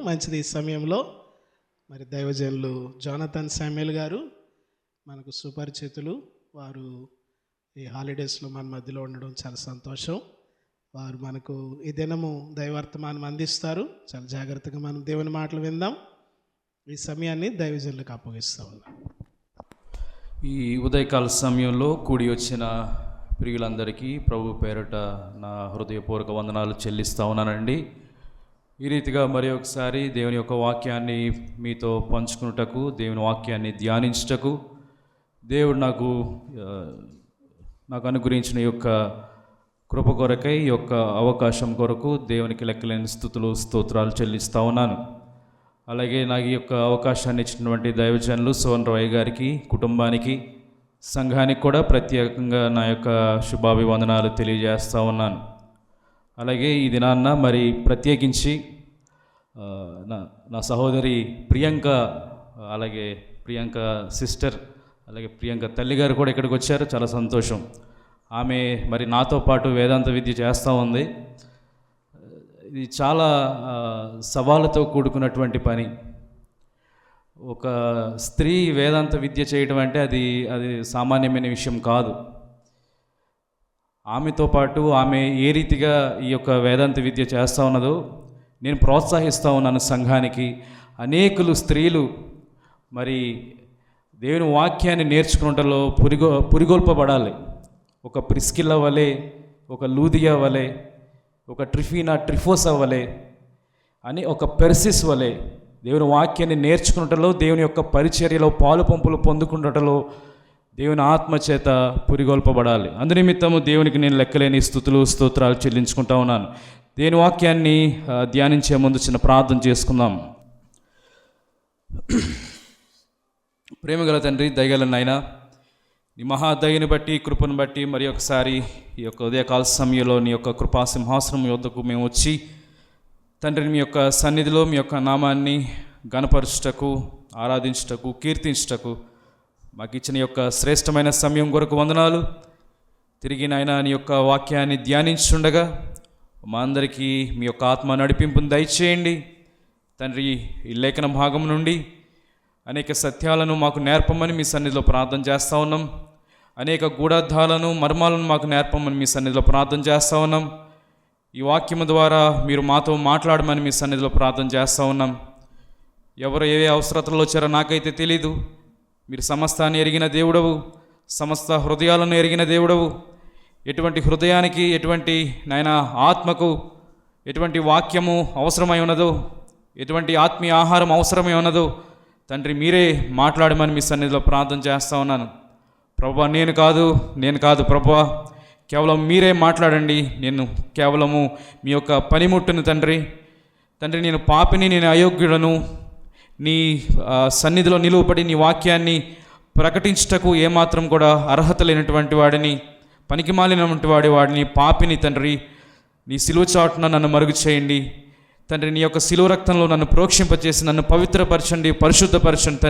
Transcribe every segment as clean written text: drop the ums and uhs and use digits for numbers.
మంచిది. ఈ సమయంలో మరి దైవజనులు జోనథన్ శామ్యూల్ గారు మనకు సుపరిచితులు. వారు ఈ హాలిడేస్లో మన మధ్యలో ఉండడం చాలా సంతోషం. వారు మనకు ఈ దినము దైవర్తమానం అందిస్తారు. చాలా జాగ్రత్తగా మనం దేవుని మాటలు విందాం. ఈ సమయాన్ని దైవజనులకు అప్పగిస్తూ ఉన్నాం. ఈ ఉదయకాల సమయంలో కూడి వచ్చిన ప్రియులందరికీ ప్రభు పేరట నా హృదయపూర్వక వందనాలు చెల్లిస్తూ ఉన్నానండి. ఈ రీతిగా మరి ఒకసారి దేవుని యొక్క వాక్యాన్ని మీతో పంచుకున్నటకు, దేవుని వాక్యాన్ని ధ్యానించుటకు దేవుడు నాకు అనుగ్రహించిన యొక్క కృప కొరకై ఈ యొక్క అవకాశం కొరకు దేవునికి లెక్కలేని స్తుతులు స్తోత్రాలు చెల్లిస్తూ ఉన్నాను. అలాగే నాకు ఈ యొక్క అవకాశాన్ని ఇచ్చినటువంటి దైవజనులు సోన్ రాయ్ గారికి, కుటుంబానికి, సంఘానికి కూడా ప్రత్యేకంగా నా యొక్క శుభాభివందనాలు తెలియజేస్తూ ఉన్నాను. అలాగే ఈ దినాన్న మరి ప్రత్యేకించి నా సహోదరి ప్రియాంక, అలాగే ప్రియాంక సిస్టర్, అలాగే ప్రియాంక తల్లిగారు కూడా ఇక్కడికి వచ్చారు. చాలా సంతోషం. ఆమె మరి నాతో పాటు వేదాంత విద్య చేస్తూ ఉంది. ఇది చాలా సవాలుతో కూడుకున్నటువంటి పని. ఒక స్త్రీ వేదాంత విద్య చేయడం అంటే అది సామాన్యమైన విషయం కాదు. ఆమెతో పాటు ఆమె ఏ రీతిగా ఈ యొక్క వేదాంత విద్య చేస్తూ ఉన్నదో నేను ప్రోత్సహిస్తూ ఉన్నాను సంఘానికి. అనేకులు స్త్రీలు మరి దేవుని వాక్యాన్ని నేర్చుకున్నటలో పురిగొల్పబడాలి. ఒక ప్రిస్కిల్ల వలె, ఒక లూదియా వలె, ఒక ట్రిఫోసా వలె అని, ఒక పెర్సిస్ వలె దేవుని వాక్యాన్ని నేర్చుకున్నటలో, దేవుని యొక్క పరిచర్యలో పాలు పంపులు పొందుకున్నటలో దేవుని ఆత్మచేత పురిగొల్పబడాలి. అందునిమిత్తము దేవునికి నేను లెక్కలేని స్తుతులు స్తోత్రాలు చెల్లించుకుంటా ఉన్నాను. దేవుని వాక్యాన్ని ధ్యానించే ముందు చిన్న ప్రార్థన చేసుకుందాం. ప్రేమగల తండ్రి, దయగల నాయన, నీ మహాదయని బట్టి, కృపను బట్టి మరి ఒకసారి ఈ యొక్క ఉదయకాల సమయంలో నీ యొక్క కృపా సింహాసనం యొద్దకు మేము వచ్చి తండ్రి మీ యొక్క సన్నిధిలో మీ యొక్క నామాన్ని గణపరచుటకు, ఆరాధించుటకు, కీర్తించుటకు మాకు ఇచ్చిన యొక్క శ్రేష్టమైన సమయం కొరకు వందనాలు. తిరిగి నాయన నీ యొక్క వాక్యాన్ని ధ్యానించుండగా మా అందరికీ మీ యొక్క ఆత్మ నడిపింపును దయచేయండి తండ్రి. ఈ లేఖన భాగం నుండి అనేక సత్యాలను మాకు నేర్పమని మీ సన్నిధిలో ప్రార్థన చేస్తూ ఉన్నాం. అనేక గూఢార్థాలను, మర్మాలను మాకు నేర్పమని మీ సన్నిధిలో ప్రార్థన చేస్తూ ఉన్నాం. ఈ వాక్యము ద్వారా మీరు మాతో మాట్లాడమని మీ సన్నిధిలో ప్రార్థన చేస్తూ ఉన్నాం. ఎవరు ఏ అవసరతలో వచ్చారో నాకైతే తెలీదు. మీరు సమస్తాన్ని ఎరిగిన దేవుడవు, సమస్త హృదయాలను ఎరిగిన దేవుడవు. ఎటువంటి హృదయానికి, ఎటువంటి నాయన ఆత్మకు ఎటువంటి వాక్యము అవసరమై ఉన్నదో, ఎటువంటి ఆత్మీయ ఆహారం అవసరమై ఉన్నదో తండ్రి మీరే మాట్లాడమని మీ సన్నిధిలో ప్రార్థన చేస్తూ ఉన్నాను. ప్రభువా, నేను కాదు ప్రభువా, కేవలం మీరే మాట్లాడండి. నేను కేవలము మీ యొక్క పనిముట్టును తండ్రి. నేను పాపిని, నేను అయోగ్యుడను. నీ సన్నిధిలో నిలువపడి నీ వాక్యాన్ని ప్రకటించుటకు ఏమాత్రం కూడా అర్హత లేనటువంటి వాడిని, పనికిమాలినటువంటి వాడిని, పాపిని తండ్రి. నీ సిలువ చాటున నన్ను మరుగు చేయండి తండ్రి. నీ యొక్క శిలువ రక్తంలో నన్ను ప్రోక్షింపచేసి నన్ను పవిత్రపరచండి, పరిశుద్ధపరచండి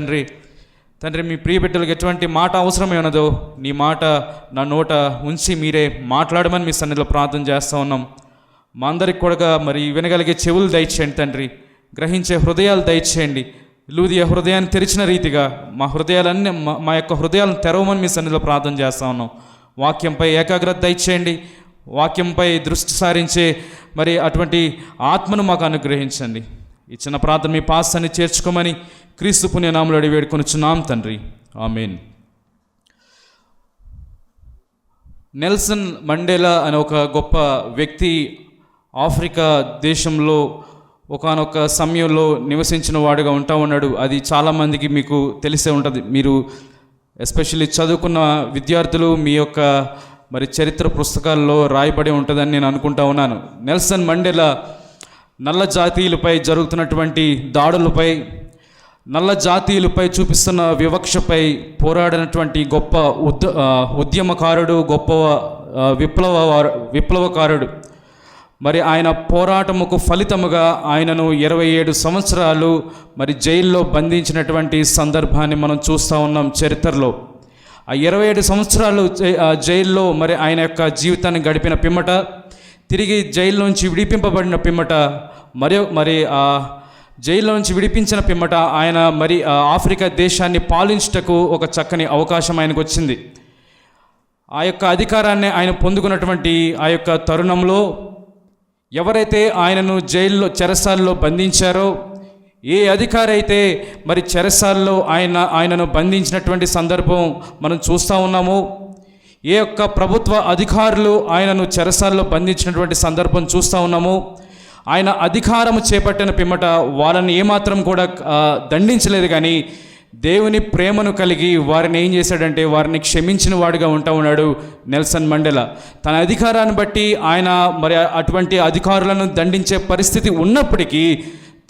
తండ్రి. మీ ప్రియ బిడ్డలకు ఎటువంటి మాట అవసరమై ఉన్నదో నీ మాట నా నోట ఉంచి మీరే మాట్లాడమని మీ సన్నిధిలో ప్రార్థన చేస్తూ ఉన్నాం. మా అందరికి కూడా మరి వినగలిగే చెవులు దయచేయండి తండ్రి. గ్రహించే హృదయాలు దయచేయండి. లూదియా హృదయాన్ని తెరిచిన రీతిగా మా యొక్క హృదయాలను తెరవమని మీ సన్నిధిలో ప్రార్థన చేస్తూ ఉన్నాం. వాక్యంపై ఏకాగ్రత దయచేయండి. వాక్యంపై దృష్టి సారించే మరి అటువంటి ఆత్మను మాకు అనుగ్రహించండి. ఈ చిన్న ప్రార్థన మీ పాసాన్ని చేర్చుకోమని క్రీస్తు పుణ్యనామములో అడిగి వేడుకొనుచున్నాం తండ్రి, ఆమేన్. నెల్సన్ మండేలా అనే ఒక గొప్ప వ్యక్తి ఆఫ్రికా దేశంలో ఒకానొక సమయంలో నివసించిన వాడుగా ఉంటా ఉన్నాడు. అది చాలామందికి మీకు తెలిసే ఉంటుంది. మీరు ఎస్పెషల్లీ చదువుకున్న విద్యార్థులు మీ యొక్క మరి చరిత్ర పుస్తకాల్లో రాయబడి ఉంటుందని నేను అనుకుంటా ఉన్నాను. నెల్సన్ మండేలా నల్ల జాతీయులపై జరుగుతున్నటువంటి దాడులపై, నల్ల జాతీయులపై చూపిస్తున్న వివక్షపై పోరాడినటువంటి గొప్ప ఉద్యమకారుడు, గొప్ప విప్లవకారుడు. మరి ఆయన పోరాటముకు ఫలితముగా ఆయనను 27 సంవత్సరాలు మరి జైల్లో బంధించినటువంటి సందర్భాన్ని మనం చూస్తూ ఉన్నాం చరిత్రలో. ఆ 27 సంవత్సరాలు జైల్లో మరి ఆయన యొక్క జీవితాన్ని గడిపిన పిమ్మట, తిరిగి జైల్లోంచి విడిపింపబడిన పిమ్మట మరి జైల్లో నుంచి విడిపించిన పిమ్మట ఆయన మరి ఆఫ్రికా దేశాన్ని పాలించుటకు ఒక చక్కని అవకాశం ఆయనకు వచ్చింది. ఆ యొక్క అధికారాన్ని ఆయన పొందుకున్నటువంటి ఆ యొక్క తరుణంలో ఎవరైతే ఆయనను జైల్లో చెరసాల్లో బంధించారో, ఏ అధికారి అయితే మరి చెరసాల్లో ఆయనను బంధించినటువంటి సందర్భం మనం చూస్తూ ఉన్నాము, ఏ యొక్క ప్రభుత్వ అధికారులు ఆయనను చెరసాల్లో బంధించినటువంటి సందర్భం చూస్తూ ఉన్నాము, ఆయన అధికారము చేపట్టిన పిమ్మట వాళ్ళని ఏమాత్రం కూడా దండించలేదు, కానీ దేవుని ప్రేమను కలిగి వారిని ఏం చేశాడంటే వారిని క్షమించిన వాడిగా ఉంటా ఉన్నాడు నెల్సన్ మండేలా. తన అధికారాన్ని బట్టి ఆయన మరి అటువంటి అధికారులను దండించే పరిస్థితి ఉన్నప్పటికీ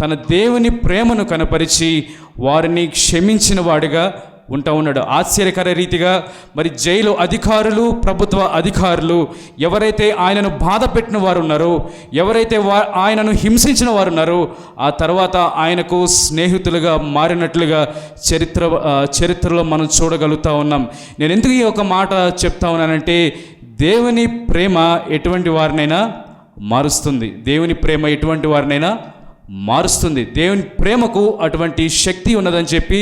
తన దేవుని ప్రేమను కనపరిచి వారిని క్షమించిన వాడిగా ఉంటా ఉన్నాడు. ఆశ్చర్యకర రీతిగా మరి జైలు అధికారులు, ప్రభుత్వ అధికారులు ఎవరైతే ఆయనను బాధ పెట్టిన వారు ఉన్నారో, ఎవరైతే ఆయనను హింసించిన వారు ఉన్నారో, ఆ తర్వాత ఆయనకు స్నేహితులుగా మారినట్లుగా చరిత్రలో మనం చూడగలుగుతూ ఉన్నాం. నేను ఎందుకు ఈ ఒక మాట చెప్తా ఉన్నానంటే, దేవుని ప్రేమ ఎటువంటి వారినైనా మారుస్తుంది. దేవుని ప్రేమ ఎటువంటి వారినైనా మారుస్తుంది. దేవుని ప్రేమకు అటువంటి శక్తి ఉన్నదని చెప్పి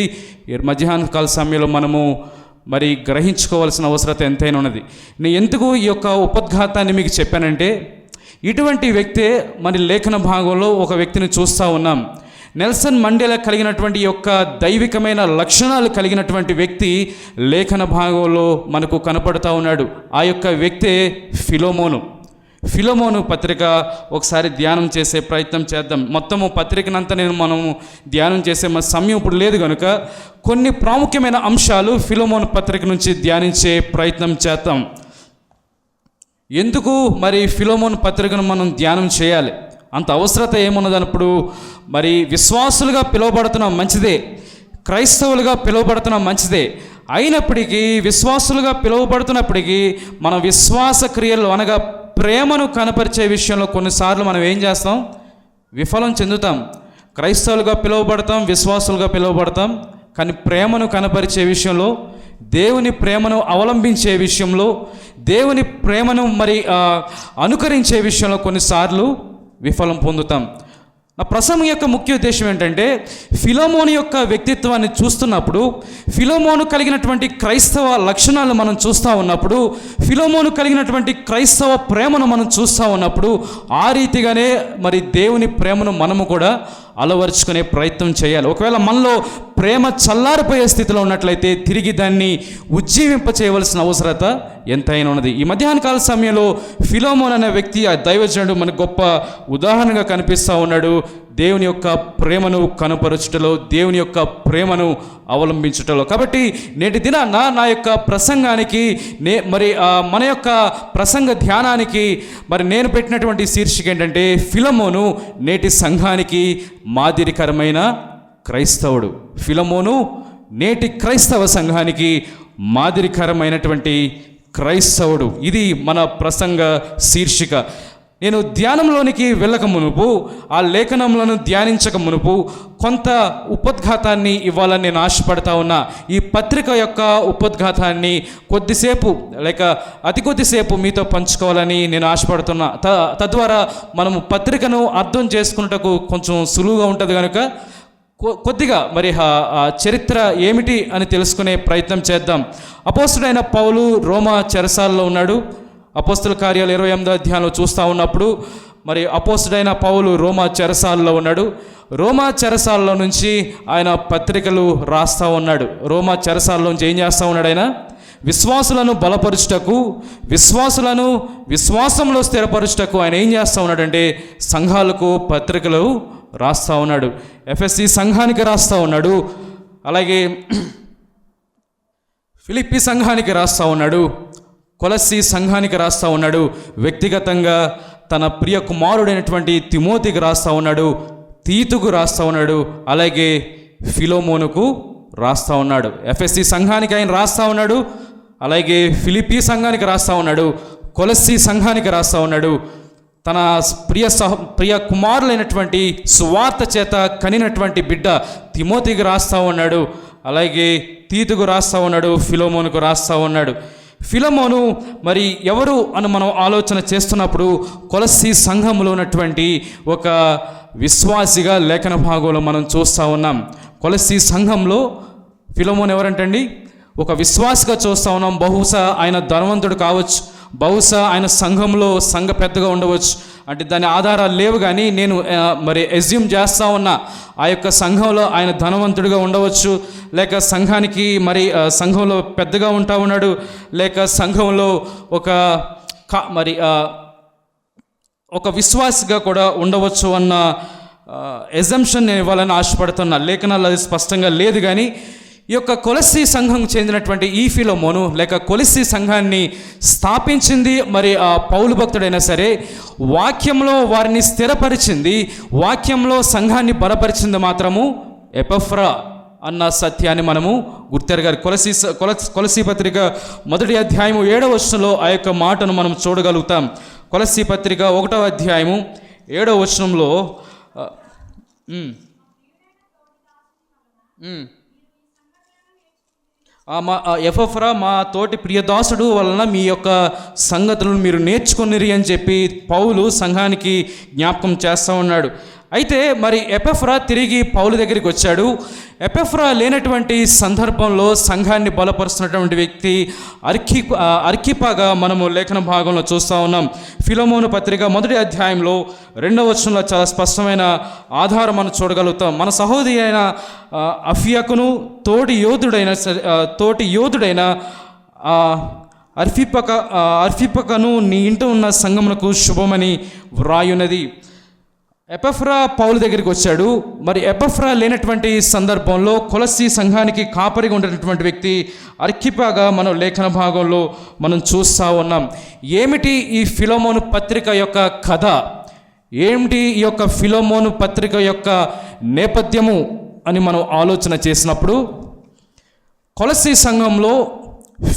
మధ్యాహ్న కాల సమయంలో మనము మరి గ్రహించుకోవాల్సిన అవసరత ఎంతైనా ఉన్నది. నేను ఎందుకు ఈ యొక్క ఉపద్ఘాతాన్ని మీకు చెప్పానంటే, ఇటువంటి వ్యక్తే మరి లేఖన భాగంలో ఒక వ్యక్తిని చూస్తూ ఉన్నాం. నెల్సన్ మండేలా కలిగినటువంటి యొక్క దైవికమైన లక్షణాలు కలిగినటువంటి వ్యక్తి లేఖన భాగంలో మనకు కనపడుతూ ఉన్నాడు. ఆ యొక్క వ్యక్తే ఫిలోమోను పత్రిక ఒకసారి ధ్యానం చేసే ప్రయత్నం చేద్దాం. మొత్తము పత్రికనంతా మనము ధ్యానం చేసే సమయం ఇప్పుడు లేదు కనుక కొన్ని ప్రాముఖ్యమైన అంశాలు ఫిలోమోను పత్రిక నుంచి ధ్యానించే ప్రయత్నం చేద్దాం. ఎందుకు మరి ఫిలోమోను పత్రికను మనం ధ్యానం చేయాలి? అంత అవసరత ఏమున్నదన్నప్పుడు, మరి విశ్వాసులుగా పిలువబడుతున్నాం మంచిదే, క్రైస్తవులుగా పిలువబడుతున్నాం మంచిదే, అయినప్పటికీ విశ్వాసులుగా పిలువబడుతున్నప్పటికీ మన విశ్వాస క్రియలు అనగా ప్రేమను కనపరిచే విషయంలో కొన్నిసార్లు మనం ఏం చేస్తాం? విఫలం చెందుతాం. క్రైస్తవులుగా పిలువబడతాం, విశ్వాసులుగా పిలువబడతాం, కానీ ప్రేమను కనపరిచే విషయంలో, దేవుని ప్రేమను అవలంబించే విషయంలో, దేవుని ప్రేమను మరి అనుకరించే విషయంలో కొన్నిసార్లు విఫలం పొందుతాం. నా ప్రసంగం యొక్క ముఖ్య ఉద్దేశం ఏంటంటే, ఫిలోమోను యొక్క వ్యక్తిత్వాన్ని చూస్తున్నప్పుడు, ఫిలోమోను కలిగినటువంటి క్రైస్తవ లక్షణాలు మనం చూస్తూ ఉన్నప్పుడు, ఫిలోమోను కలిగినటువంటి క్రైస్తవ ప్రేమను మనం చూస్తూ ఉన్నప్పుడు, ఆ రీతిగానే మరి దేవుని ప్రేమను మనము కూడా అలవరుచుకునే ప్రయత్నం చేయాలి. ఒకవేళ మనలో ప్రేమ చల్లారిపోయే స్థితిలో ఉన్నట్లయితే తిరిగి దాన్ని ఉజ్జీవింప చేయవలసిన అవసరత ఎంతైనా ఉన్నది. ఈ మధ్యాహ్న కాల సమయంలో ఫిలోమోన్ అనే వ్యక్తి, ఆ దైవజనుడు మనకు గొప్ప ఉదాహరణగా కనిపిస్తూ ఉన్నాడు. దేవుని యొక్క ప్రేమను కనపరచుటలో, దేవుని యొక్క ప్రేమను అవలంబించుటలో. కాబట్టి నేటి దినాన నా యొక్క ప్రసంగానికి మరి మన యొక్క ప్రసంగ ధ్యానానికి మరి నేను పెట్టినటువంటి శీర్షిక ఏంటంటే, ఫిలోమోను నేటి సంఘానికి మాదిరికరమైన క్రైస్తవుడు. ఫిలోమోను నేటి క్రైస్తవ సంఘానికి మాదిరికరమైనటువంటి క్రైస్తవుడు. ఇది మన ప్రసంగ శీర్షిక. నేను ధ్యానంలోనికి వెళ్ళక మునుపు, ఆ లేఖనములను ధ్యానించక మునుపు కొంత ఉపోద్ఘాతాన్ని ఇవ్వాలని నేను ఆశపడతా ఉన్నా. ఈ పత్రిక యొక్క ఉపోద్ఘాతాన్ని కొద్దిసేపు లేక అతి కొద్దిసేపు మీతో పంచుకోవాలని నేను ఆశపడుతున్నా. తద్వారా మనము పత్రికను అర్థం చేసుకున్నటకు కొంచెం సులువుగా ఉంటుంది కనుక కొద్దిగా మరి చరిత్ర ఏమిటి అని తెలుసుకునే ప్రయత్నం చేద్దాం. అపోస్తుడైన పౌలు రోమా చెరసాలలో ఉన్నాడు. అపోస్తుల కార్యాలు 28వ అధ్యాయంలో చూస్తూ ఉన్నప్పుడు మరి అపోస్తుడైన పౌలు రోమా చెరసాలలో ఉన్నాడు. రోమా చెరసాలలో నుంచి ఆయన పత్రికలు రాస్తూ ఉన్నాడు. రోమా చెరసాలలోంచి ఏం చేస్తూ ఉన్నాడు? ఆయన విశ్వాసులను బలపరుచుటకు, విశ్వాసులను విశ్వాసంలో స్థిరపరుచుటకు ఆయన ఏం చేస్తూ ఉన్నాడంటే సంఘాలకు పత్రికలు రాస్తూ ఉన్నాడు. ఎఫెసీ సంఘానికి రాస్తూ ఉన్నాడు, అలాగే ఫిలిప్పీ సంఘానికి రాస్తూ ఉన్నాడు, కొలస్సీ సంఘానికి రాస్తూ ఉన్నాడు, వ్యక్తిగతంగా తన ప్రియ కుమారుడైనటువంటి తిమోతికి రాస్తూ ఉన్నాడు, తీతుకు రాస్తూ ఉన్నాడు, అలాగే ఫిలోమోనుకు రాస్తూ ఉన్నాడు. ఎఫెసీ సంఘానికి ఆయన రాస్తూ ఉన్నాడు, అలాగే ఫిలిప్పీ సంఘానికి రాస్తూ ఉన్నాడు, కొలస్సీ సంఘానికి రాస్తూ ఉన్నాడు, తన ప్రియ కుమారులైనటువంటి సువార్త చేత కనినటువంటి బిడ్డ తిమోతికి రాస్తూ ఉన్నాడు, అలాగే తీతుకు రాస్తూ ఉన్నాడు, ఫిలోమోనుకు రాస్తూ ఉన్నాడు. ఫిలమోను మరి ఎవరు అని మనం ఆలోచన చేస్తున్నప్పుడు కొలస్సీ సంఘంలో ఉన్నటువంటి ఒక విశ్వాసిగా లేఖన భాగంలో మనం చూస్తూ ఉన్నాం. కొలస్సీ సంఘంలో ఫిలమోను ఎవరంటండి? ఒక విశ్వాసిగా చూస్తూ ఉన్నాం. బహుశా ఆయన ధనవంతుడు కావచ్చు, బహుశా ఆయన సంఘంలో సంఘ పెద్దగా ఉండవచ్చు. అంటే దాని ఆధారాలు లేవు, కానీ నేను మరి ఎజ్యూమ్ చేస్తూ ఉన్నా ఆ యొక్క సంఘంలో ఆయన ధనవంతుడిగా ఉండవచ్చు, లేక సంఘానికి మరి సంఘంలో పెద్దగా ఉంటా ఉన్నాడు, లేక సంఘంలో ఒక విశ్వాసిగా కూడా ఉండవచ్చు అన్న ఎజంప్షన్ నేను ఇవ్వాలని ఆశపడుతున్నా. లేఖనాలు అది స్పష్టంగా లేదు, కానీ ఈ యొక్క కొలస్సీ సంఘం చెందినటువంటి ఈ ఫిలమోను లేక కొలస్సీ సంఘాన్ని స్థాపించింది మరి ఆ పౌలు భక్తుడైనా సరే, వాక్యంలో వారిని స్థిరపరిచింది, వాక్యంలో సంఘాన్ని బలపరిచింది మాత్రము ఎపఫ్రా అన్న సత్యాన్ని మనము గుర్తెరగాలి. కొలస్సీ పత్రిక 1వ అధ్యాయము 7వ వచనంలో ఆ యొక్క మాటను మనం చూడగలుగుతాం. కొలస్సీ పత్రిక 1వ అధ్యాయము 7వ వచనంలో ఎపఫ్రా మా తోటి ప్రియదాసుడు వలన మీ యొక్క సంగతులను మీరు నేర్చుకొనిరి అని చెప్పి పౌలు సంఘానికి జ్ఞాపకం చేస్తూ ఉన్నాడు. అయితే మరి ఎపఫ్రా తిరిగి పౌలు దగ్గరికి వచ్చాడు. ఎపఫ్రా లేనటువంటి సందర్భంలో సంఘాన్ని బలపరుస్తున్నటువంటి వ్యక్తి అర్కిపాగా మనము లేఖన భాగంలో చూస్తూ ఉన్నాం. ఫిలమోను పత్రిక 1వ అధ్యాయంలో 2వ వచనంలో చాలా స్పష్టమైన ఆధారం మనం చూడగలుగుతాం. మన సహోదరి అయిన అఫియకును తోటి యోధుడైన అర్ఫిపకను నీ ఇంట ఉన్న సంఘమునకు శుభమని వ్రాయున్నది. ఎపఫ్రా పౌలు దగ్గరికి వచ్చాడు. మరి ఎపఫ్రా లేనటువంటి సందర్భంలో కొలస్సీ సంఘానికి కాపరిగా ఉన్నటువంటి వ్యక్తి అర్కిపాగా మనం లేఖన భాగంలో మనం చూస్తూ ఉన్నాం. ఏమిటి ఈ ఫిలమోను పత్రిక యొక్క కథ? ఏమిటి ఈ యొక్క ఫిలమోను పత్రిక యొక్క నేపథ్యము అని మనం ఆలోచన చేసినప్పుడు, కొలస్సీ సంఘంలో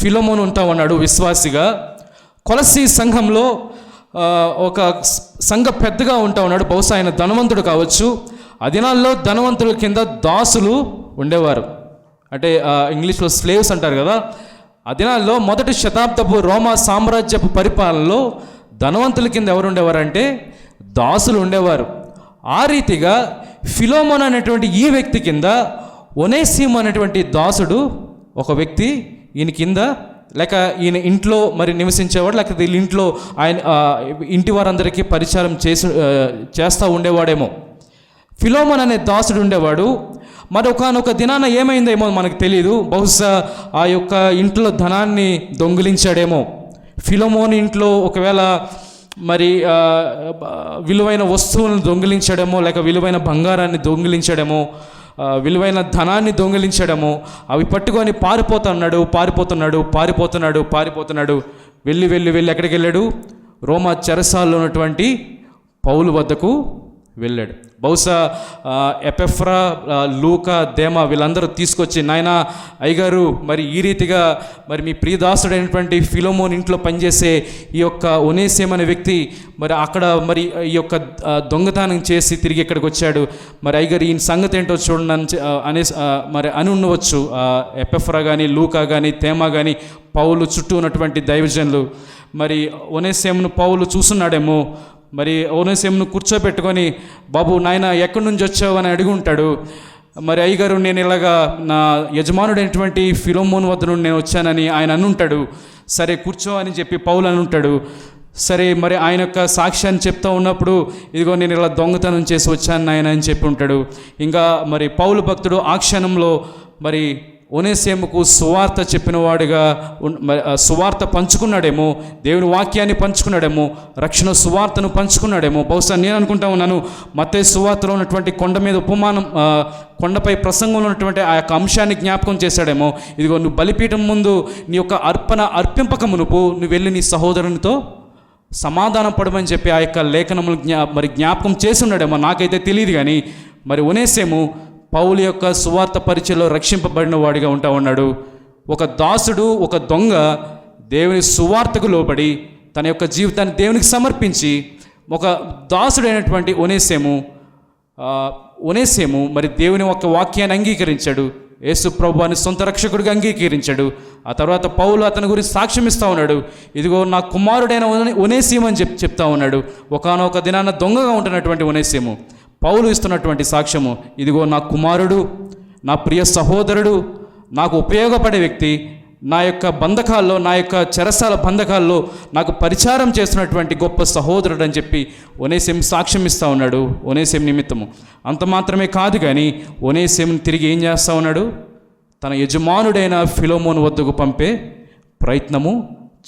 ఫిలమోను ఉంటా ఉన్నాడు విశ్వాసిగా. కొలస్సీ సంఘంలో ఒక సంఘ పెద్దగా ఉంటా ఉన్నాడు. బహుశా ఆయన ధనవంతుడు కావచ్చు. ఆ దినాల్లో ధనవంతుల కింద దాసులు ఉండేవారు, అంటే ఇంగ్లీష్లో స్లేవ్స్ అంటారు కదా. ఆ దినాల్లో 1వ శతాబ్దపు రోమా సామ్రాజ్యపు పరిపాలనలో ధనవంతుల కింద ఎవరు ఉండేవారంటే దాసులు ఉండేవారు. ఆ రీతిగా ఫిలమోను అనేటువంటి ఈ వ్యక్తి కింద ఒనేసిము అనేటువంటి దాసుడు ఒక వ్యక్తి ఈయన కింద, లేక ఈయన ఇంట్లో మరి నివసించేవాడు, లేక వీళ్ళ ఇంట్లో ఆయన ఇంటి వారందరికీ పరిచారం చేస్తూ ఉండేవాడేమో. ఫిలమోను అనే దాసుడు ఉండేవాడు. మరి ఒకనొక దినాన ఏమైందేమో మనకు తెలియదు. బహుశా ఆ యొక్క ఇంట్లో ధనాన్ని దొంగిలించాడేమో. ఫిలమోను ఇంట్లో ఒకవేళ మరి విలువైన వస్తువులను దొంగిలించడమో, లేక విలువైన బంగారాన్ని దొంగిలించడమో, విలువైన ధనాన్ని దొంగిలించడము, అవి పట్టుకొని పారిపోతున్నాడు. వెళ్ళి ఎక్కడికి వెళ్ళాడు? రోమా చెరసాల్లో ఉన్నటువంటి పౌలు వద్దకు వెళ్ళాడు. బహుశా ఎపెఫ్రా, లూకా, దేమా వీళ్ళందరూ తీసుకొచ్చి, నాయనా అయ్యగారు మరి ఈ రీతిగా మరి మీ ప్రియదాసుడైనటువంటి ఫిలమోన్ ఇంట్లో పనిచేసే ఈ యొక్క ఒనేసిము అనే వ్యక్తి మరి అక్కడ మరి ఈ యొక్క దొంగతనం చేసి తిరిగి ఇక్కడికి వచ్చాడు, మరి అయ్యగారు ఈయన సంగతి ఏంటో చూడండి మరి అని ఉండవచ్చు. ఎపెఫ్రా కానీ, లూకా కానీ, తేమా కానీ, పౌలు చుట్టూ ఉన్నటువంటి దైవజనులు మరి ఒనేసిమును పౌలు చూస్తున్నాడేమో. మరి ఒనేసిమును కూర్చోబెట్టుకొని, బాబు నాయన ఎక్కడి నుంచి వచ్చావు అని అడిగి ఉంటాడు. మరి అయ్యగారు నేను ఇలాగా నా యజమానుడైనటువంటి ఫిలమోను వద్ద నుండి నేను వచ్చానని ఆయన అనుంటాడు. సరే కూర్చో అని చెప్పి పౌలు అనుంటాడు. సరే మరి ఆయన యొక్క సాక్ష్యాన్ని చెప్తూ ఉన్నప్పుడు, ఇదిగో నేను ఇలా దొంగతనం చేసి వచ్చాను ఆయన అని చెప్పి ఉంటాడు. ఇంకా మరి పౌలు భక్తుడు ఆ క్షణంలో మరి ఒనేసిముకు సువార్త చెప్పిన వాడిగా సువార్త పంచుకున్నాడేమో, దేవుని వాక్యాన్ని పంచుకున్నాడేమో, రక్షణ సువార్తను పంచుకున్నాడేమో. బహుశా నేను అనుకుంటా ఉన్నాను, మత్తయి సువార్తలో ఉన్నటువంటి కొండ మీద ఉపమానం, కొండపై ప్రసంగంలో ఉన్నటువంటి ఆ యొక్క అంశాన్ని జ్ఞాపకం చేశాడేమో. ఇదిగో నువ్వు బలిపీఠం ముందు నీ యొక్క అర్పింపక మునుపు నువ్వు వెళ్ళి నీ సహోదరునితో సమాధానం పడమని చెప్పి ఆ యొక్క లేఖనములు మరి జ్ఞాపకం చేసి ఉన్నాడేమో, నాకైతే తెలియదు. కానీ మరి ఒనేసిము పౌలు యొక్క సువార్త పరిచయలో రక్షింపబడిన వాడిగా ఉంటా ఉన్నాడు. ఒక దాసుడు, ఒక దొంగ దేవుని సువార్తకు లోబడి తన యొక్క జీవితాన్ని దేవునికి సమర్పించి, ఒక దాసుడైనటువంటి ఒనేసిము మరి దేవుని యొక్క వాక్యాన్ని అంగీకరించాడు. యేసు ప్రభువాని సొంత రక్షకుడిగా అంగీకరించాడు. ఆ తర్వాత పౌలు అతని గురించి సాక్ష్యం ఇస్తూ ఉన్నాడు. ఇదిగో నా కుమారుడైన ఒనేసిము అని చెప్తా ఉన్నాడు. ఒకానొక దినాన దొంగగా ఉంటున్నటువంటి ఒనేసిము పౌలు ఇస్తున్నటువంటి సాక్ష్యము, ఇదిగో నా కుమారుడు, నా ప్రియ సహోదరుడు, నాకు ఉపయోగపడే వ్యక్తి, నా యొక్క బంధకాల్లో, నా యొక్క చెరసాల బంధకాల్లో నాకు పరిచారం చేస్తున్నటువంటి గొప్ప సహోదరుడు అని చెప్పి ఒనేసిము సాక్ష్యం ఇస్తూ ఉన్నాడు ఒనేసిము నిమిత్తము. అంత మాత్రమే కాదు కానీ ఒనేసిముని తిరిగి ఏం చేస్తూ ఉన్నాడు, తన యజమానుడైన ఫిలోమోను వద్దకు పంపే ప్రయత్నము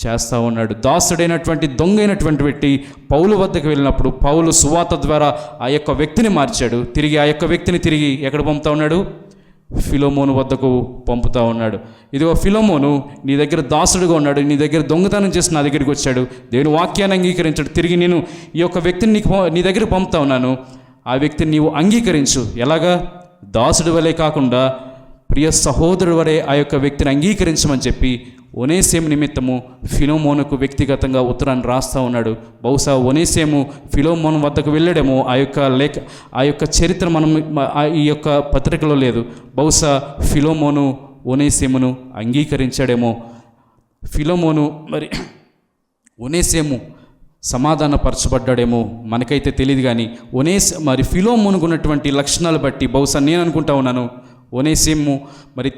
చేస్తూ ఉన్నాడు. దాసుడైనటువంటి దొంగైనటువంటి వ్యక్తి పౌలు వద్దకు వెళ్ళినప్పుడు పౌలు సువార్త ద్వారా ఆ యొక్క వ్యక్తిని మార్చాడు. తిరిగి ఆ యొక్క వ్యక్తిని తిరిగి ఎక్కడ పంపుతా ఉన్నాడు, ఫిలోమోను వద్దకు పంపుతా ఉన్నాడు. ఇదిగో ఫిలోమోను నీ దగ్గర దాసుడుగా ఉన్నాడు, నీ దగ్గర దొంగతనం చేసి నా దగ్గరికి వచ్చాడు, దేవుని వాక్యాన్ని అంగీకరించాడు. తిరిగి నేను ఈ యొక్క వ్యక్తిని నీ దగ్గరికి పంపుతా ఉన్నాను, ఆ వ్యక్తిని నీవు అంగీకరించు. ఎలాగా? దాసుడి వలె కాకుండా ప్రియ సహోదరుడు వలె ఆ యొక్క వ్యక్తిని అంగీకరించమని చెప్పి ఒనేసిము నిమిత్తము ఫిలోమోనుకు వ్యక్తిగతంగా ఉత్తరాన్ని రాస్తూ ఉన్నాడు. బహుశా ఒనేసిము ఫిలోమోను వద్దకు వెళ్ళడేమో, ఆ యొక్క చరిత్ర మనం ఈ యొక్క పత్రికలో లేదు. బహుశా ఫిలోమోను ఒనేసిమును అంగీకరించాడేమో. ఫిలోమోను ఒనేసిము సమాధానపరచబడ్డాడేమో, మనకైతే తెలియదు. కానీ ఫిలోమోనుకు ఉన్నటువంటి లక్షణాలు బట్టి బహుశా నేను అనుకుంటా ఉన్నాను, ఒనేసిము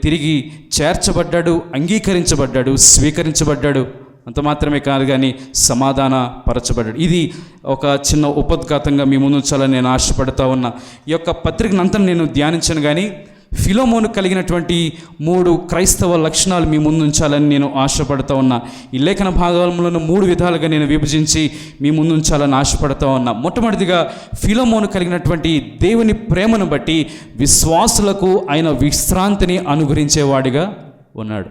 తిరిగి చేర్చబడ్డాడు, అంగీకరించబడ్డాడు, స్వీకరించబడ్డాడు. అంత మాత్రమే కాదు కానీ సమాధానపరచబడ్డాడు. ఇది ఒక చిన్న ఉపద్ఘాతంగా మీ ముందు ఉంచాలని నేను ఆశపడతా ఉన్నా. ఈ యొక్క పత్రికను అంతా నేను ధ్యానించను కానీ ఫిలోమోను కలిగినటువంటి 3 క్రైస్తవ లక్షణాలు మీ ముందు ఉంచాలని నేను ఆశపడతా ఉన్నా. ఈ లేఖన భాగాలను 3 విధాలుగా నేను విభజించి మీ ముందు ఉంచాలని ఆశపడతా ఉన్నా. మొట్టమొదటిగా ఫిలోమోను కలిగినటువంటి దేవుని ప్రేమను బట్టి విశ్వాసులకు ఆయన విశ్రాంతిని అనుగ్రహించేవాడిగా ఉన్నాడు.